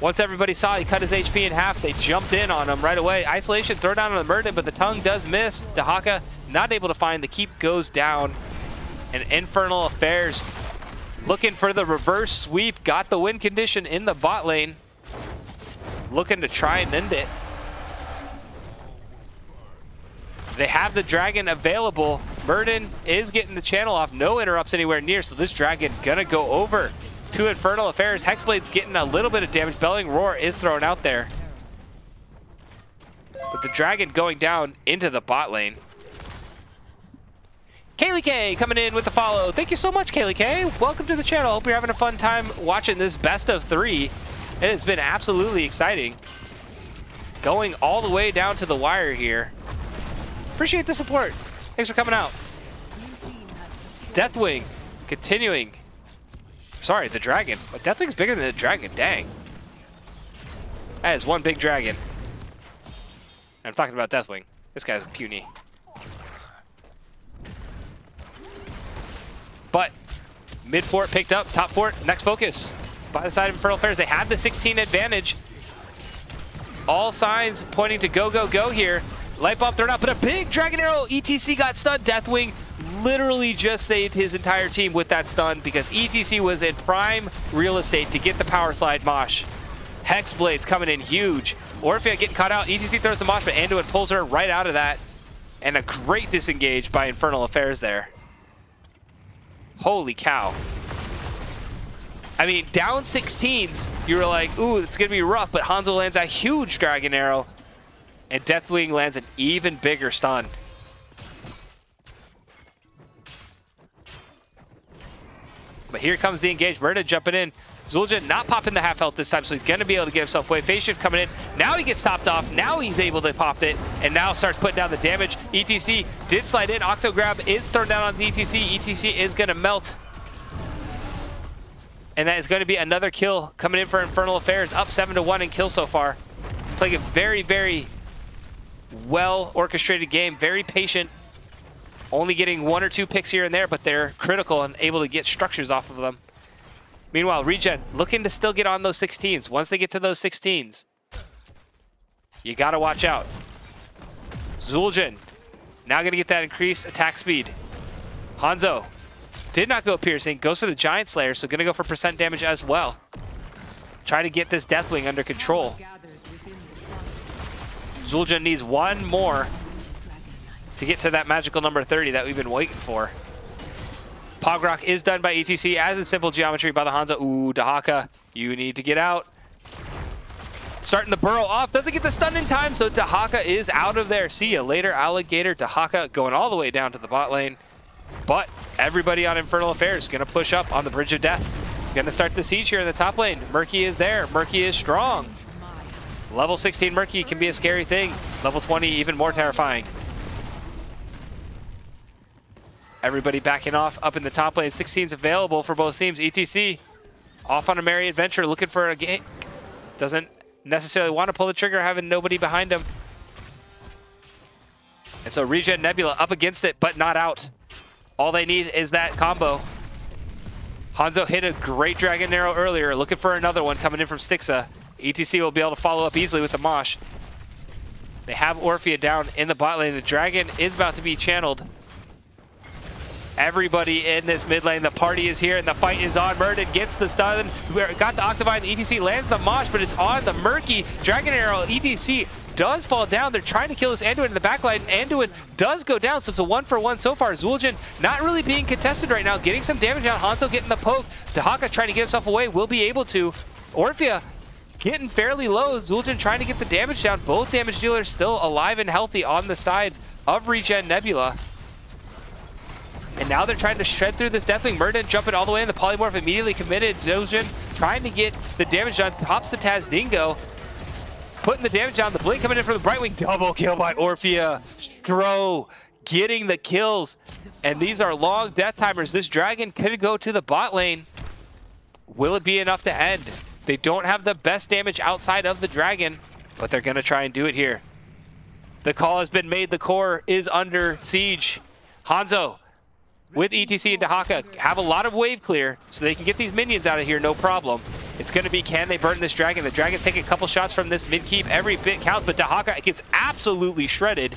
Once everybody saw he cut his HP in half, they jumped in on him right away. Isolation, throw down on the Murden, but the tongue does miss. Dahaka not able to find. The keep goes down. And Infernal Affairs looking for the reverse sweep. Got the win condition in the bot lane. Looking to try and end it. They have the dragon available. Murden is getting the channel off. No interrupts anywhere near, so this dragon gonna go over to Infernal Affairs. Hexblade's getting a little bit of damage. Belling Roar is thrown out there. But the dragon going down into the bot lane. Kaylee K coming in with the follow. Thank you so much, Kaylee K. Welcome to the channel. Hope you're having a fun time watching this best of 3. It has been absolutely exciting. Going all the way down to the wire here. Appreciate the support. Thanks for coming out. Deathwing continuing. Sorry, the dragon. But Deathwing's bigger than the dragon. Dang. That is one big dragon. I'm talking about Deathwing. This guy's puny. But mid fort picked up. Top fort. Next focus. By the side of Infernal Affairs. They have the 16 advantage. All signs pointing to go, go, go here. Light bomb thrown out, but a big dragon arrow. ETC got stunned. Deathwing literally just saved his entire team with that stun because ETC was in prime real estate to get the power slide mosh. Hexblade's coming in huge. Orphea getting caught out. ETC throws the mosh, but Anduin pulls her right out of that. And a great disengage by Infernal Affairs there. Holy cow. I mean, down 16s, you were like, ooh, it's going to be rough, but Hanzo lands a huge dragon arrow. And Deathwing lands an even bigger stun. But here comes the engage. Murda jumping in. Zul'jin not popping the half health this time, so he's going to be able to get himself away. Phase shift coming in. Now he gets topped off. Now he's able to pop it. And now starts putting down the damage. ETC did slide in. Octo grab is thrown down on the ETC. ETC is going to melt. And that is going to be another kill coming in for Infernal Affairs. Up 7-1 in kill so far. Playing a very, very well orchestrated game, very patient, only getting 1 or 2 picks here and there, but they're critical and able to get structures off of them. Meanwhile, ReGen looking to still get on those 16s. Once they get to those 16s, you gotta watch out. Zul'jin now gonna get that increased attack speed. Hanzo did not go piercing, goes for the Giant Slayer, so gonna go for percent damage as well. Try to get this Deathwing under control. Zul'jin needs one more to get to that magical number 30 that we've been waiting for. Pogrock is done by ETC, as in simple geometry by the Hanzo. Ooh, Dahaka, you need to get out. Starting the burrow off, doesn't get the stun in time, so Dahaka is out of there. See ya later, Alligator. Dahaka going all the way down to the bot lane. But everybody on Infernal Affairs is gonna push up on the Bridge of Death. Gonna start the siege here in the top lane. Murky is there, Murky is strong. Level 16 Murky can be a scary thing. Level 20, even more terrifying. Everybody backing off up in the top lane. 16's available for both teams. ETC off on a merry adventure, looking for a gank. Doesn't necessarily want to pull the trigger, having nobody behind him. And so ReGen Nebula up against it, but not out. All they need is that combo. Hanzo hit a great dragon arrow earlier, looking for another one coming in from Stixa. ETC will be able to follow up easily with the mosh. They have Orphea down in the bot lane. The dragon is about to be channeled. Everybody in this mid lane, the party is here and the fight is on. Murden gets the stun, got the Octavine, the ETC lands the Mosh, but it's on the Murky. Dragon Arrow, ETC does fall down. They're trying to kill this Anduin in the backline. Anduin does go down, so it's a 1-for-1 so far. Zul'jin not really being contested right now, getting some damage down. Hanzo getting the poke. Dahaka trying to get himself away, will be able to. Orphea getting fairly low. Zul'jin trying to get the damage down. Both damage dealers still alive and healthy on the side of ReGen Nebula. And now they're trying to shred through this Deathwing. Murden jumping all the way in. The Polymorph immediately committed. Zul'jin trying to get the damage done. Tops the Taz Dingo. Putting the damage down. The Blink coming in from the Brightwing. Double kill by Orphea. Stro getting the kills. And these are long death timers. This Dragon could go to the bot lane. Will it be enough to end? They don't have the best damage outside of the Dragon, but they're going to try and do it here. The call has been made. The core is under siege. Hanzo with ETC and Dahaka have a lot of wave clear, so they can get these minions out of here, no problem. It's going to be, can they burn this Dragon? The Dragon's taking a couple shots from this mid-keep. Every bit counts, but Dahaka gets absolutely shredded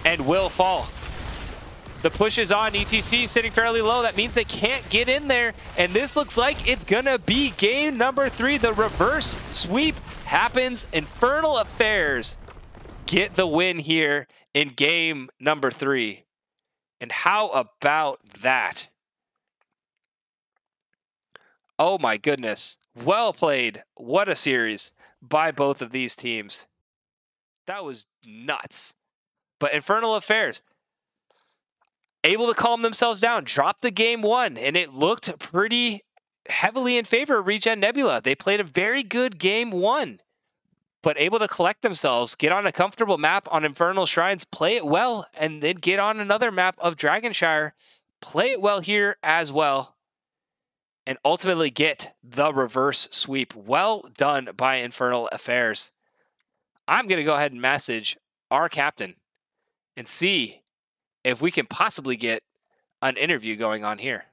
and will fall. The push is on. ETC sitting fairly low. That means they can't get in there, and this looks like it's going to be game number 3. The reverse sweep happens. Infernal Affairs get the win here in game number 3. And how about that? Oh my goodness. Well played. What a series by both of these teams. That was nuts. But Infernal Affairs able to calm themselves down, drop the game 1, and it looked pretty heavily in favor of ReGen Nebula. They played a very good game 1. But able to collect themselves, get on a comfortable map on Infernal Shrines, play it well, and then get on another map of Dragonshire, play it well here as well, and ultimately get the reverse sweep. Well done by Infernal Affairs. I'm going to go ahead and message our captain and see if we can possibly get an interview going on here.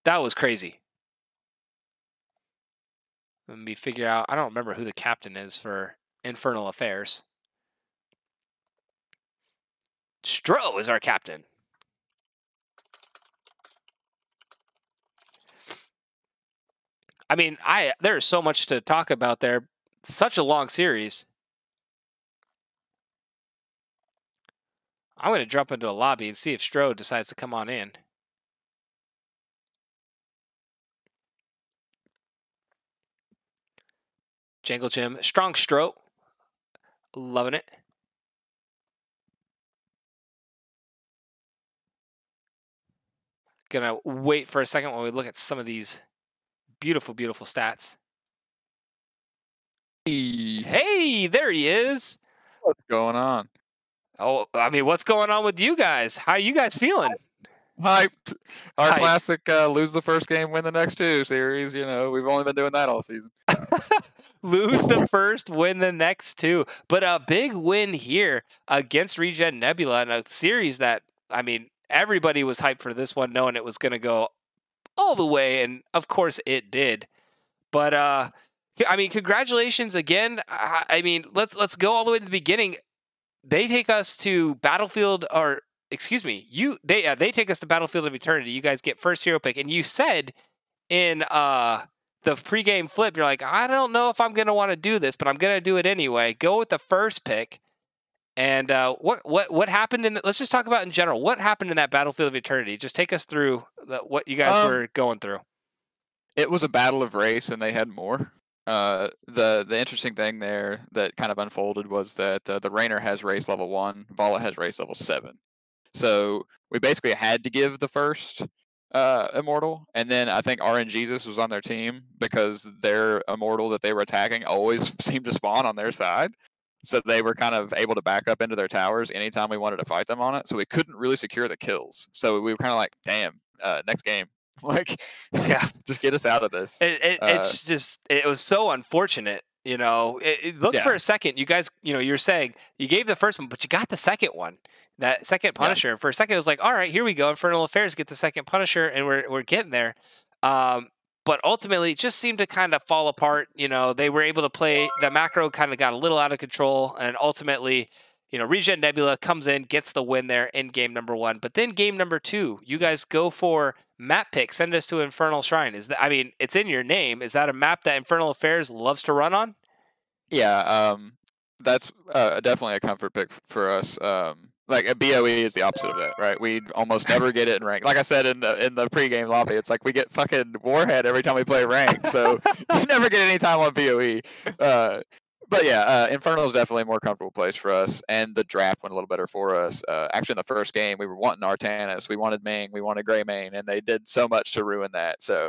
That was crazy. Let me figure out, I don't remember who the captain is for Infernal Affairs. Stro is our captain. I mean, there's so much to talk about there. Such a long series. I'm going to jump into a lobby and see if Stro decides to come on in. Jangle Jim, strong Stro. Loving it. Gonna wait for a second while we look at some of these beautiful, beautiful stats. Hey, there he is. What's going on? Oh, I mean, what's going on with you guys? How are you guys feeling? Hyped. Our Hyped. classic lose the first game, win the next 2 series. You know, we've only been doing that all season. Lose the first, win the next 2. But a big win here against ReGen Nebula in a series that, I mean, everybody was hyped for this one, knowing it was going to go all the way, and of course it did. But I mean, congratulations again. I mean, let's go all the way to the beginning. They take us to Battlefield, or excuse me, they take us to Battlefield of Eternity. You guys get first hero pick, and you said in the pregame flip, you're like, I don't know if I'm gonna want to do this, but I'm gonna do it anyway. Go with the first pick. And what happened in? Let's just talk about in general. What happened in that Battlefield of Eternity? Just take us through what you guys were going through. It was a battle of race, and they had more. The interesting thing there that kind of unfolded was that the Rainer has race level 1, Vala has race level 7. So we basically had to give the first immortal, and then I think RNGesus was on their team because their immortal that they were attacking always seemed to spawn on their side. So they were kind of able to back up into their towers anytime we wanted to fight them on it. So we couldn't really secure the kills. So we were kind of like, damn, next game. Like, yeah, just get us out of this. It's just, it was so unfortunate. You know, look for a second. You guys, you know, you're saying you gave the first one, but you got the second one. That second Punisher. For a second, it was like, all right, here we go. Infernal Affairs get the second Punisher, and we're getting there. But ultimately, it just seemed to kind of fall apart. You know, they were able to play, the macro kind of got a little out of control, and ultimately, ReGen Nebula comes in, gets the win there in game number 1. But then game number 2, you guys go for map pick. Send us to Infernal Shrine. It's in your name. Is that a map that Infernal Affairs loves to run on? Yeah, that's definitely a comfort pick for us. Like a BOE is the opposite of that, right? We almost never get it in rank. Like I said in the pregame lobby, it's like we get fucking Warhead every time we play rank, so you never get any time on BOE. But yeah, Infernal is definitely a more comfortable place for us, and the draft went a little better for us. Actually, in the first game, we were wanting Artanis, we wanted Ming, we wanted Greymane, and they did so much to ruin that. So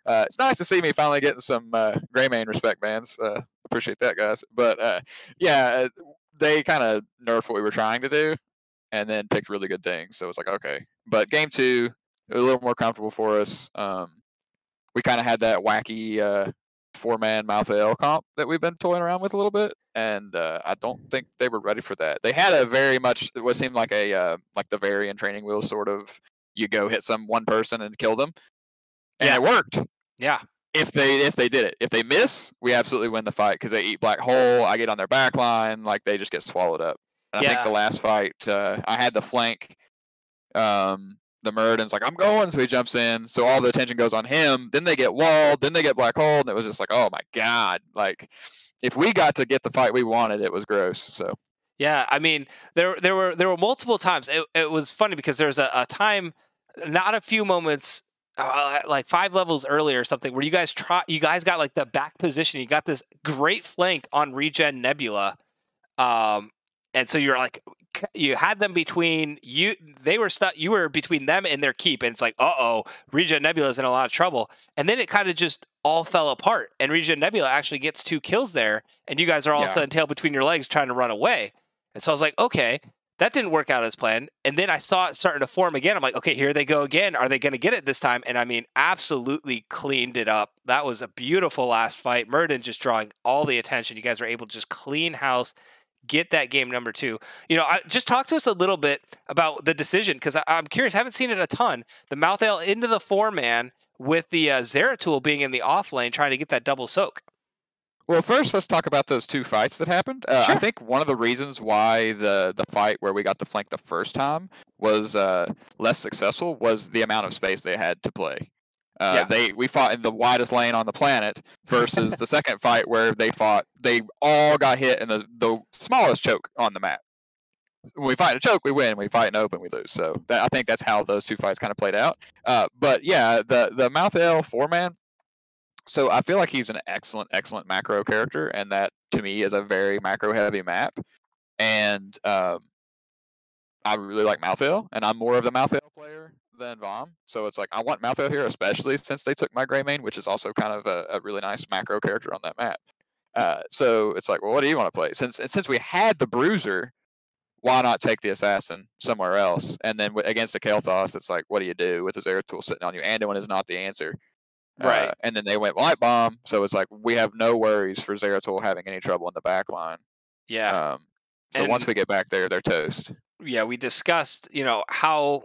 it's nice to see me finally getting some Greymane respect, bans. Appreciate that, guys. But yeah, they kind of nerfed what we were trying to do, and then picked really good things. So it's like okay. But game 2, it was a little more comfortable for us. We kind of had that wacky 4-man Malthael comp that we've been toying around with a little bit, and I don't think they were ready for that. They had a very much what seemed like a like the Varian training wheels sort of. You go hit one person and kill them, and Yeah. it worked. Yeah. If they did it. If they miss, we absolutely win the fight because they eat black hole. I get on their back line, like they just get swallowed up. And I think the Yeah. last fight, I had the flank. The Murden's like, I'm going, so he jumps in. So all the attention goes on him. Then they get walled. Then they get black hole, and it was just like, oh my god! Like, if we got to get the fight we wanted, it was gross. So Yeah, I mean, there were multiple times. It was funny because there's a time, not a few moments, like 5 levels earlier or something, where you guys got like the back position. You got this great flank on ReGen Nebula, um, and so you're like, you had them between you. They were stuck. You were between them and their keep, and it's like, ReGen Nebula's in a lot of trouble. And then it kind of just all fell apart, and ReGen Nebula actually gets 2 kills there, and you guys are all of a yeah, sudden tail between your legs trying to run away. And so I was like, okay, that didn't work out as planned. And then I saw it starting to form again. I'm like, okay, here they go again. Are they going to get it this time? And I mean, absolutely cleaned it up. That was a beautiful last fight. Murden just drawing all the attention. You guys were able to just clean house, get that game number 2. Just talk to us a little bit about the decision, because I'm curious. I haven't seen it a ton. The Malthael into the 4-man with the Zeratul being in the off lane trying to get that double soak. well, first let's talk about those 2 fights that happened. I Sure. think one of the reasons why the fight where we got the flank the first time was less successful was the amount of space they had to play. Yeah. We fought in the widest lane on the planet versus the second fight where they all got hit in the smallest choke on the map. When we fight in a choke, we win. When we fight in open, we lose. So I think that's how those 2 fights kind of played out. But yeah, the Malthael 4-man. So I feel like he's an excellent macro character, and that to me is a very macro heavy map. And I really like Malthael, and I'm more of the Malthael player than Vom. So it's like I want Malthael here, especially since they took my Greymane, which is also kind of a really nice macro character on that map. So it's like, well, what do you want to play? Since we had the Bruiser, why not take the Assassin somewhere else? And then against a Kael'thas, it's like, what do you do with his Zeratul sitting on you? Anduin is not the answer. Right. And then they went Light Bomb, so it's like we have no worries for Zeratul having any trouble in the back line. Yeah. So once And we get back there, they're toast. yeah, we discussed, how,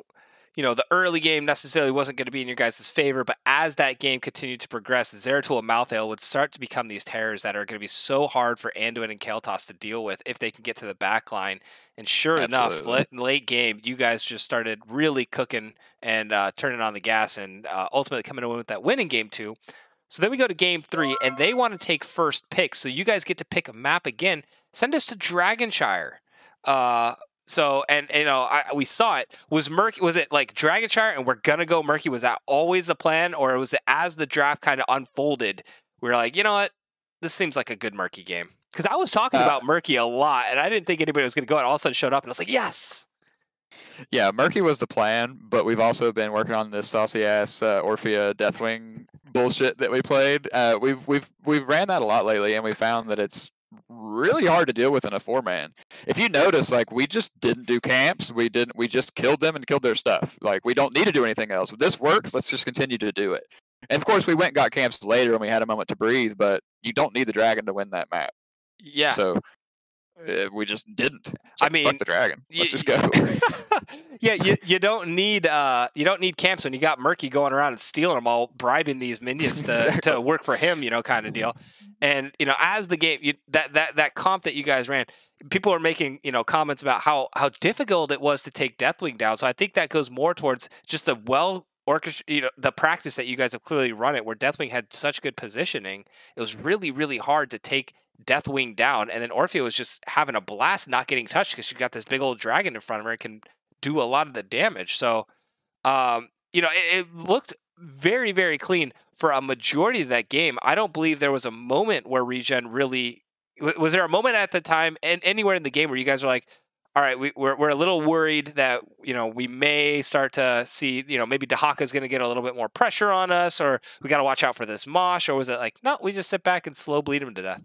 the early game necessarily wasn't going to be in your guys' favor, but as that game continued to progress, Zeratul and Malthael would start to become these terrors that are going to be so hard for Anduin and Kael'thas to deal with if they can get to the back line. And sure enough, Absolutely. late game, you guys just started really cooking and turning on the gas, and ultimately coming away with that win in game 2. So then we go to game 3, and they want to take first pick. So you guys get to pick a map again. Send us to Dragonshire. So and we saw it. Was Murky? Was it like Dragonshire and we're gonna go Murky? Was that always the plan, or was it as the draft kind of unfolded? We were like, you know what, this seems like a good Murky game. Because I was talking Uh, about Murky a lot, and I didn't think anybody was gonna go. And all of a sudden showed up, and I was like, yes. yeah, Murky was the plan, but we've also been working on this saucy ass Orphea Deathwing bullshit that we played. We've ran that a lot lately, and we found that it's really hard to deal with in a 4-man. If you notice, like we just didn't do camps. We just killed them and killed their stuff. Like we don't need to do anything else. If this works, let's just continue to do it. And of course, we went and got camps later when we had a moment to breathe. But you don't need the dragon to win that map. Yeah. So we just didn't. It's I like, fuck mean, the dragon. Let's just y- go. yeah, you don't need camps when you got Murky going around and stealing them all, bribing these minions to Exactly. work for him, kind of deal. And as the game, that comp that you guys ran, people are making comments about how difficult it was to take Deathwing down. So I think that goes more towards just a well orchestrated, the practice that you guys have clearly run it, where Deathwing had such good positioning. It was really really hard to take Deathwing down, and then Orphea was just having a blast not getting touched because she got this big old dragon in front of her and can do a lot of the damage. So, it looked very, very clean for a majority of that game. I don't believe there was a moment where ReGen really was there a moment at the time and anywhere in the game where you guys are like, all right, we're a little worried that we may start to see maybe Dahaka's going to get a little bit more pressure on us, or we got to watch out for this Mosh, or was it like no, we just sit back and slow bleed him to death?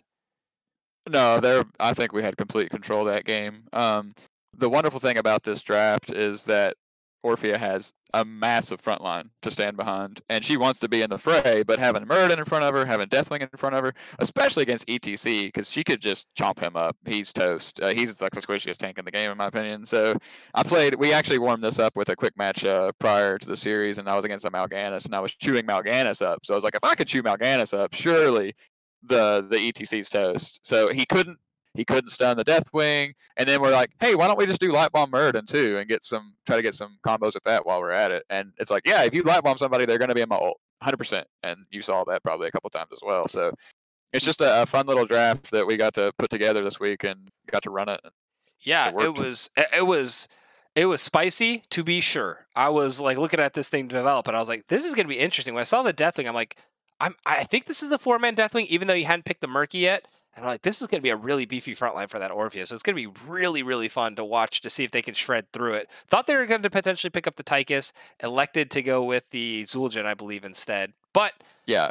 No, I think we had complete control of that game. The wonderful thing about this draft is that Orphea has a massive front line to stand behind, and she wants to be in the fray, but having Muradin in front of her, having Deathwing in front of her, especially against ETC, because she could just chomp him up. He's toast. He's like the squishiest tank in the game, in my opinion. So we actually warmed this up with a quick match prior to the series, and I was against a Mal'Ganis, and I was chewing Mal'Ganis up. So I was like, if I could chew Mal'Ganis up, surely the ETC's toast. So he couldn't stun the Deathwing, and then we're like, hey, why don't we just do Light Bomb Muradin too and try to get some combos with that while we're at it? And it's like, yeah, if you Light Bomb somebody, they're going to be in my ult, 100%. And you saw that probably a couple times as well. So it's just a fun little draft that we got to put together this week and got to run it. Yeah, It it worked. was spicy to be sure. I was like looking at this thing develop, and I was like, this is going to be interesting. When I saw the Deathwing, I'm like, I think this is the 4-man Deathwing, even though you hadn't picked the Murky yet. And I'm like, this is going to be a really beefy frontline for that Orphea. So it's going to be really, really fun to watch to see if they can shred through it. Thought they were going to potentially pick up the Tychus, elected to go with the Zul'jin, I believe, instead. But Yeah.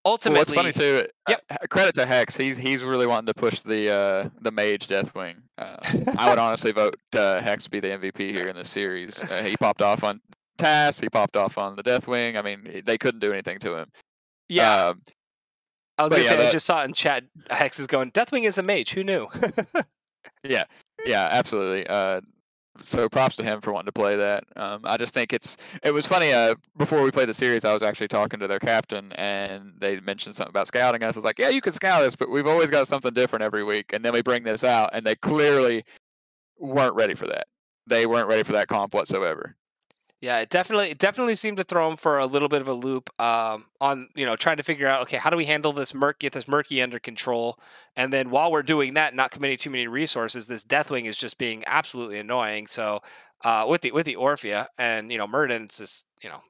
ultimately, well, what's funny too, yep. Credit to Hex. He's really wanting to push the mage Deathwing. I would honestly vote Hex to be the MVP here in this series. He popped off on TAS. He popped off on the Deathwing. I mean, they couldn't do anything to him. Yeah. I was going to say, I just saw it in chat, Hex is going, Deathwing is a mage. Who knew? Yeah, absolutely. So props to him for wanting to play that. I just think it was funny. Before we played the series, I was actually talking to their captain, and they mentioned something about scouting us. I was like, yeah, you can scout us, but we've always got something different every week. And then we bring this out, and they clearly weren't ready for that. They weren't ready for that comp whatsoever. Yeah, it definitely seemed to throw him for a little bit of a loop on trying to figure out, okay, how do we handle this get this Murky under control, and then while we're doing that, not committing too many resources, this Deathwing is just being absolutely annoying. So with the Orphea and Muradin's just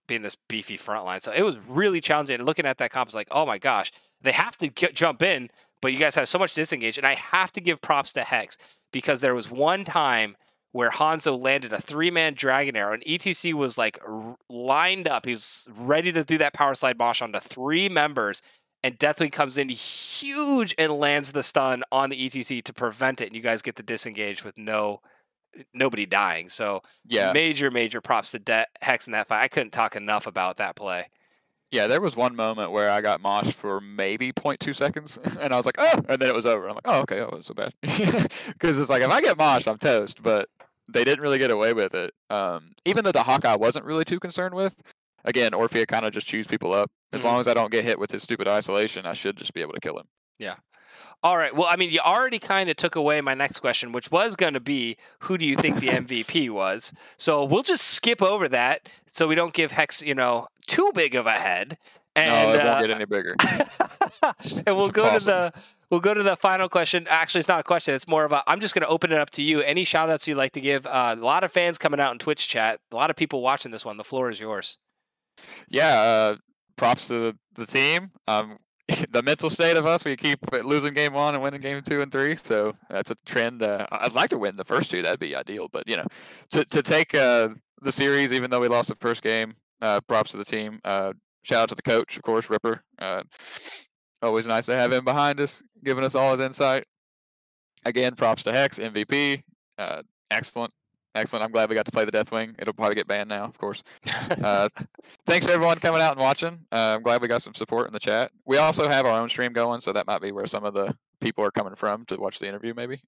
being this beefy frontline, so it was really challenging. And looking at that comp, it's like, oh my gosh, they have to jump in, but you guys have so much disengage, and I have to give props to Hex because there was one time where Hanzo landed a 3-man Dragon Arrow, and ETC was like lined up. He was ready to do that power slide mosh onto 3 members, and Deathwing comes in huge and lands the stun on the ETC to prevent it, and you guys get the disengage with nobody dying. So Yeah. major props to Hex in that fight. I couldn't talk enough about that play. Yeah, there was one moment where I got moshed for maybe 0.2 seconds, and I was like, oh, and then it was over. I'm like, oh, okay, that wasn't so bad. Because it's like, if I get moshed, I'm toast, but they didn't really get away with it. Even though the Hawkeye wasn't really too concerned with, again, Orphea kind of just chews people up. As long as I don't get hit with his stupid isolation, I should just be able to kill him. Yeah. All right. Well, I mean, you already kind of took away my next question, which was going to be, who do you think the MVP was? So we'll just skip over that so we don't give Hex, too big of a head. And, no, it won't get any bigger. And we'll go to the final question. Actually, it's not a question. It's more of I'm just going to open it up to you. Any shout outs you'd like to give? A lot of fans coming out in Twitch chat. A lot of people watching this one. The floor is yours. Yeah. Props to the team. The mental state of us, we keep losing game 1 and winning game 2 and 3. So that's a trend. I'd like to win the first 2. That'd be ideal. But, to take the series, even though we lost the first game, props to the team. Shout out to the coach, of course, Ripper. Always nice to have him behind us, giving us all his insight. Again, props to Hex, MVP. Excellent. I'm glad we got to play the Deathwing. It'll probably get banned now, of course. Thanks to everyone coming out and watching. I'm glad we got some support in the chat. We also have our own stream going, so that might be where some of the people are coming from to watch the interview, maybe.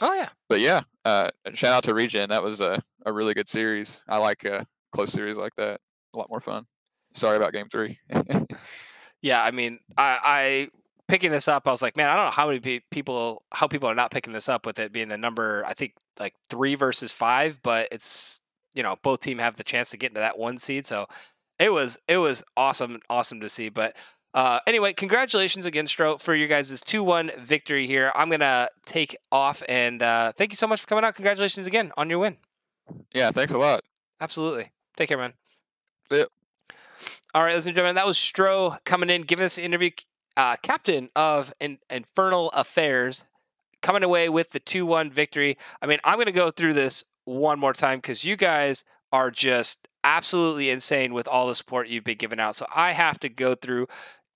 Oh yeah. But yeah, shout out to ReGen. That was a really good series. I like close series like that. A lot more fun. Sorry about game 3. Yeah, I mean, I picking this up, I was like, man, I don't know how many people are not picking this up with it being the number, I think like 3 versus 5, but it's, both team have the chance to get into that 1 seed, so it was awesome to see. But anyway, congratulations again, Stro, for your guys' 2-1 victory here. I'm gonna take off, and thank you so much for coming out. Congratulations again on your win. Yeah, thanks a lot. Absolutely. Take care, man. Yep. All right, ladies and gentlemen, that was Stro coming in, giving us the interview. Captain of Infernal Affairs, coming away with the 2-1 victory. I mean, I'm going to go through this one more time because you guys are just absolutely insane with all the support you've been giving out. So I have to go through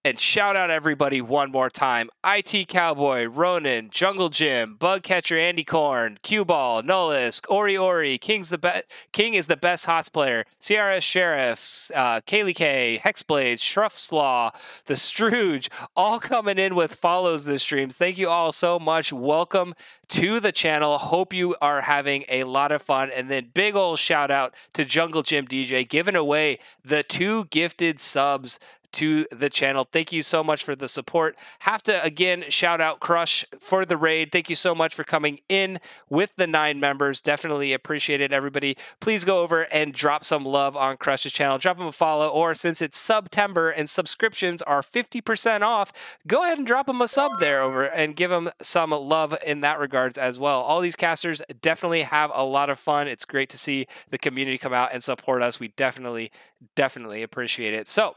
and shout out everybody one more time. IT Cowboy, Ronan, Jungle Jim, Bugcatcher Andy Corn, Cue Ball, Nullisk, Ori, King is the best HOTS player, CRS Sheriffs, Kaylee K, Hexblade, Shruffslaw, the Strooge, all coming in with follows this stream. Thank you all so much. Welcome to the channel. Hope you are having a lot of fun. And then big old shout out to Jungle Jim DJ, giving away the 2 gifted subs to the channel. Thank you so much for the support. Have to again shout out Crush for the raid. Thank you so much for coming in with the 9 members. Definitely appreciate it, everybody. Please go over and drop some love on Crush's channel. Drop him a follow, or since it's September and subscriptions are 50% off, go ahead and drop him a sub there over and give him some love in that regards as well. All these casters definitely have a lot of fun. It's great to see the community come out and support us. We definitely appreciate it. So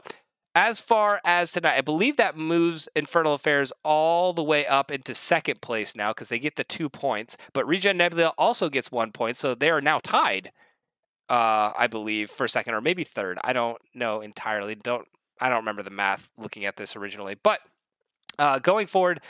as far as tonight, I believe that moves Infernal Affairs all the way up into 2nd place now because they get the 2 points. But ReGen Nebula also gets 1 point, so they are now tied, I believe, for 2nd or maybe 3rd. I don't know entirely. I don't remember the math looking at this originally. But going forward,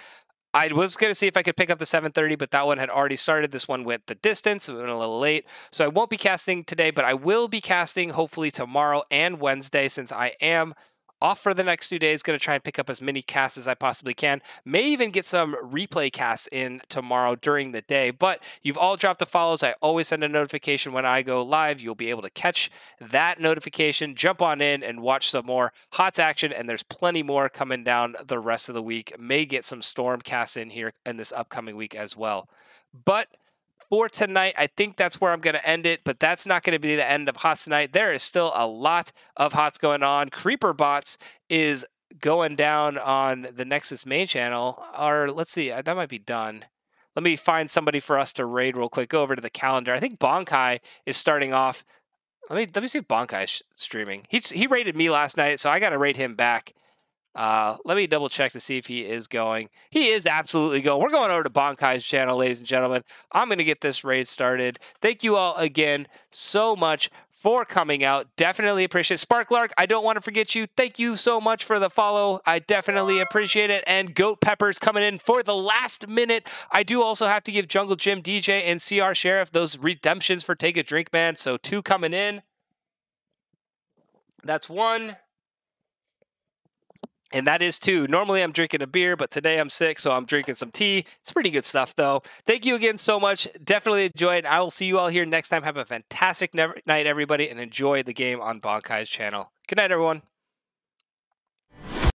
I was going to see if I could pick up the 7:30, but that one had already started. This one went the distance. It went a little late. So I won't be casting today, but I will be casting hopefully tomorrow and Wednesday since I am off for the next 2 days. Going to try and pick up as many casts as I possibly can. May even get some replay casts in tomorrow during the day. But you've all dropped the follows. I always send a notification when I go live. You'll be able to catch that notification, jump on in and watch some more HOTS action. And there's plenty more coming down the rest of the week. May get some Storm casts in here in this upcoming week as well. But for tonight, I think that's where I'm going to end it, but that's not going to be the end of HOTS tonight. There is still a lot of HOTS going on. Creeper Bots is going down on the Nexus main channel, or let's see, that might be done. Let me find somebody for us to raid real quick. Go over to the calendar. I think Bonkai is starting off. Let me see if Bonkai's streaming. He raided me last night, so I got to raid him back. Let me double check to see if he is going. He is absolutely going. We're going over to Bonkai's channel, ladies and gentlemen. I'm going to get this raid started. Thank you all again so much for coming out. Definitely appreciate it. Sparklark, I don't want to forget you. Thank you so much for the follow. I definitely appreciate it. And Goat Peppers coming in for the last minute. I do also have to give Jungle Jim DJ and CR Sheriff those redemptions for Take a Drink, man. So 2 coming in. That's 1. And that is 2. Normally I'm drinking a beer, but today I'm sick, so I'm drinking some tea. It's pretty good stuff, though. Thank you again so much. Definitely enjoyed. I will see you all here next time. Have a fantastic night, everybody, and enjoy the game on Bonkai's channel. Good night, everyone.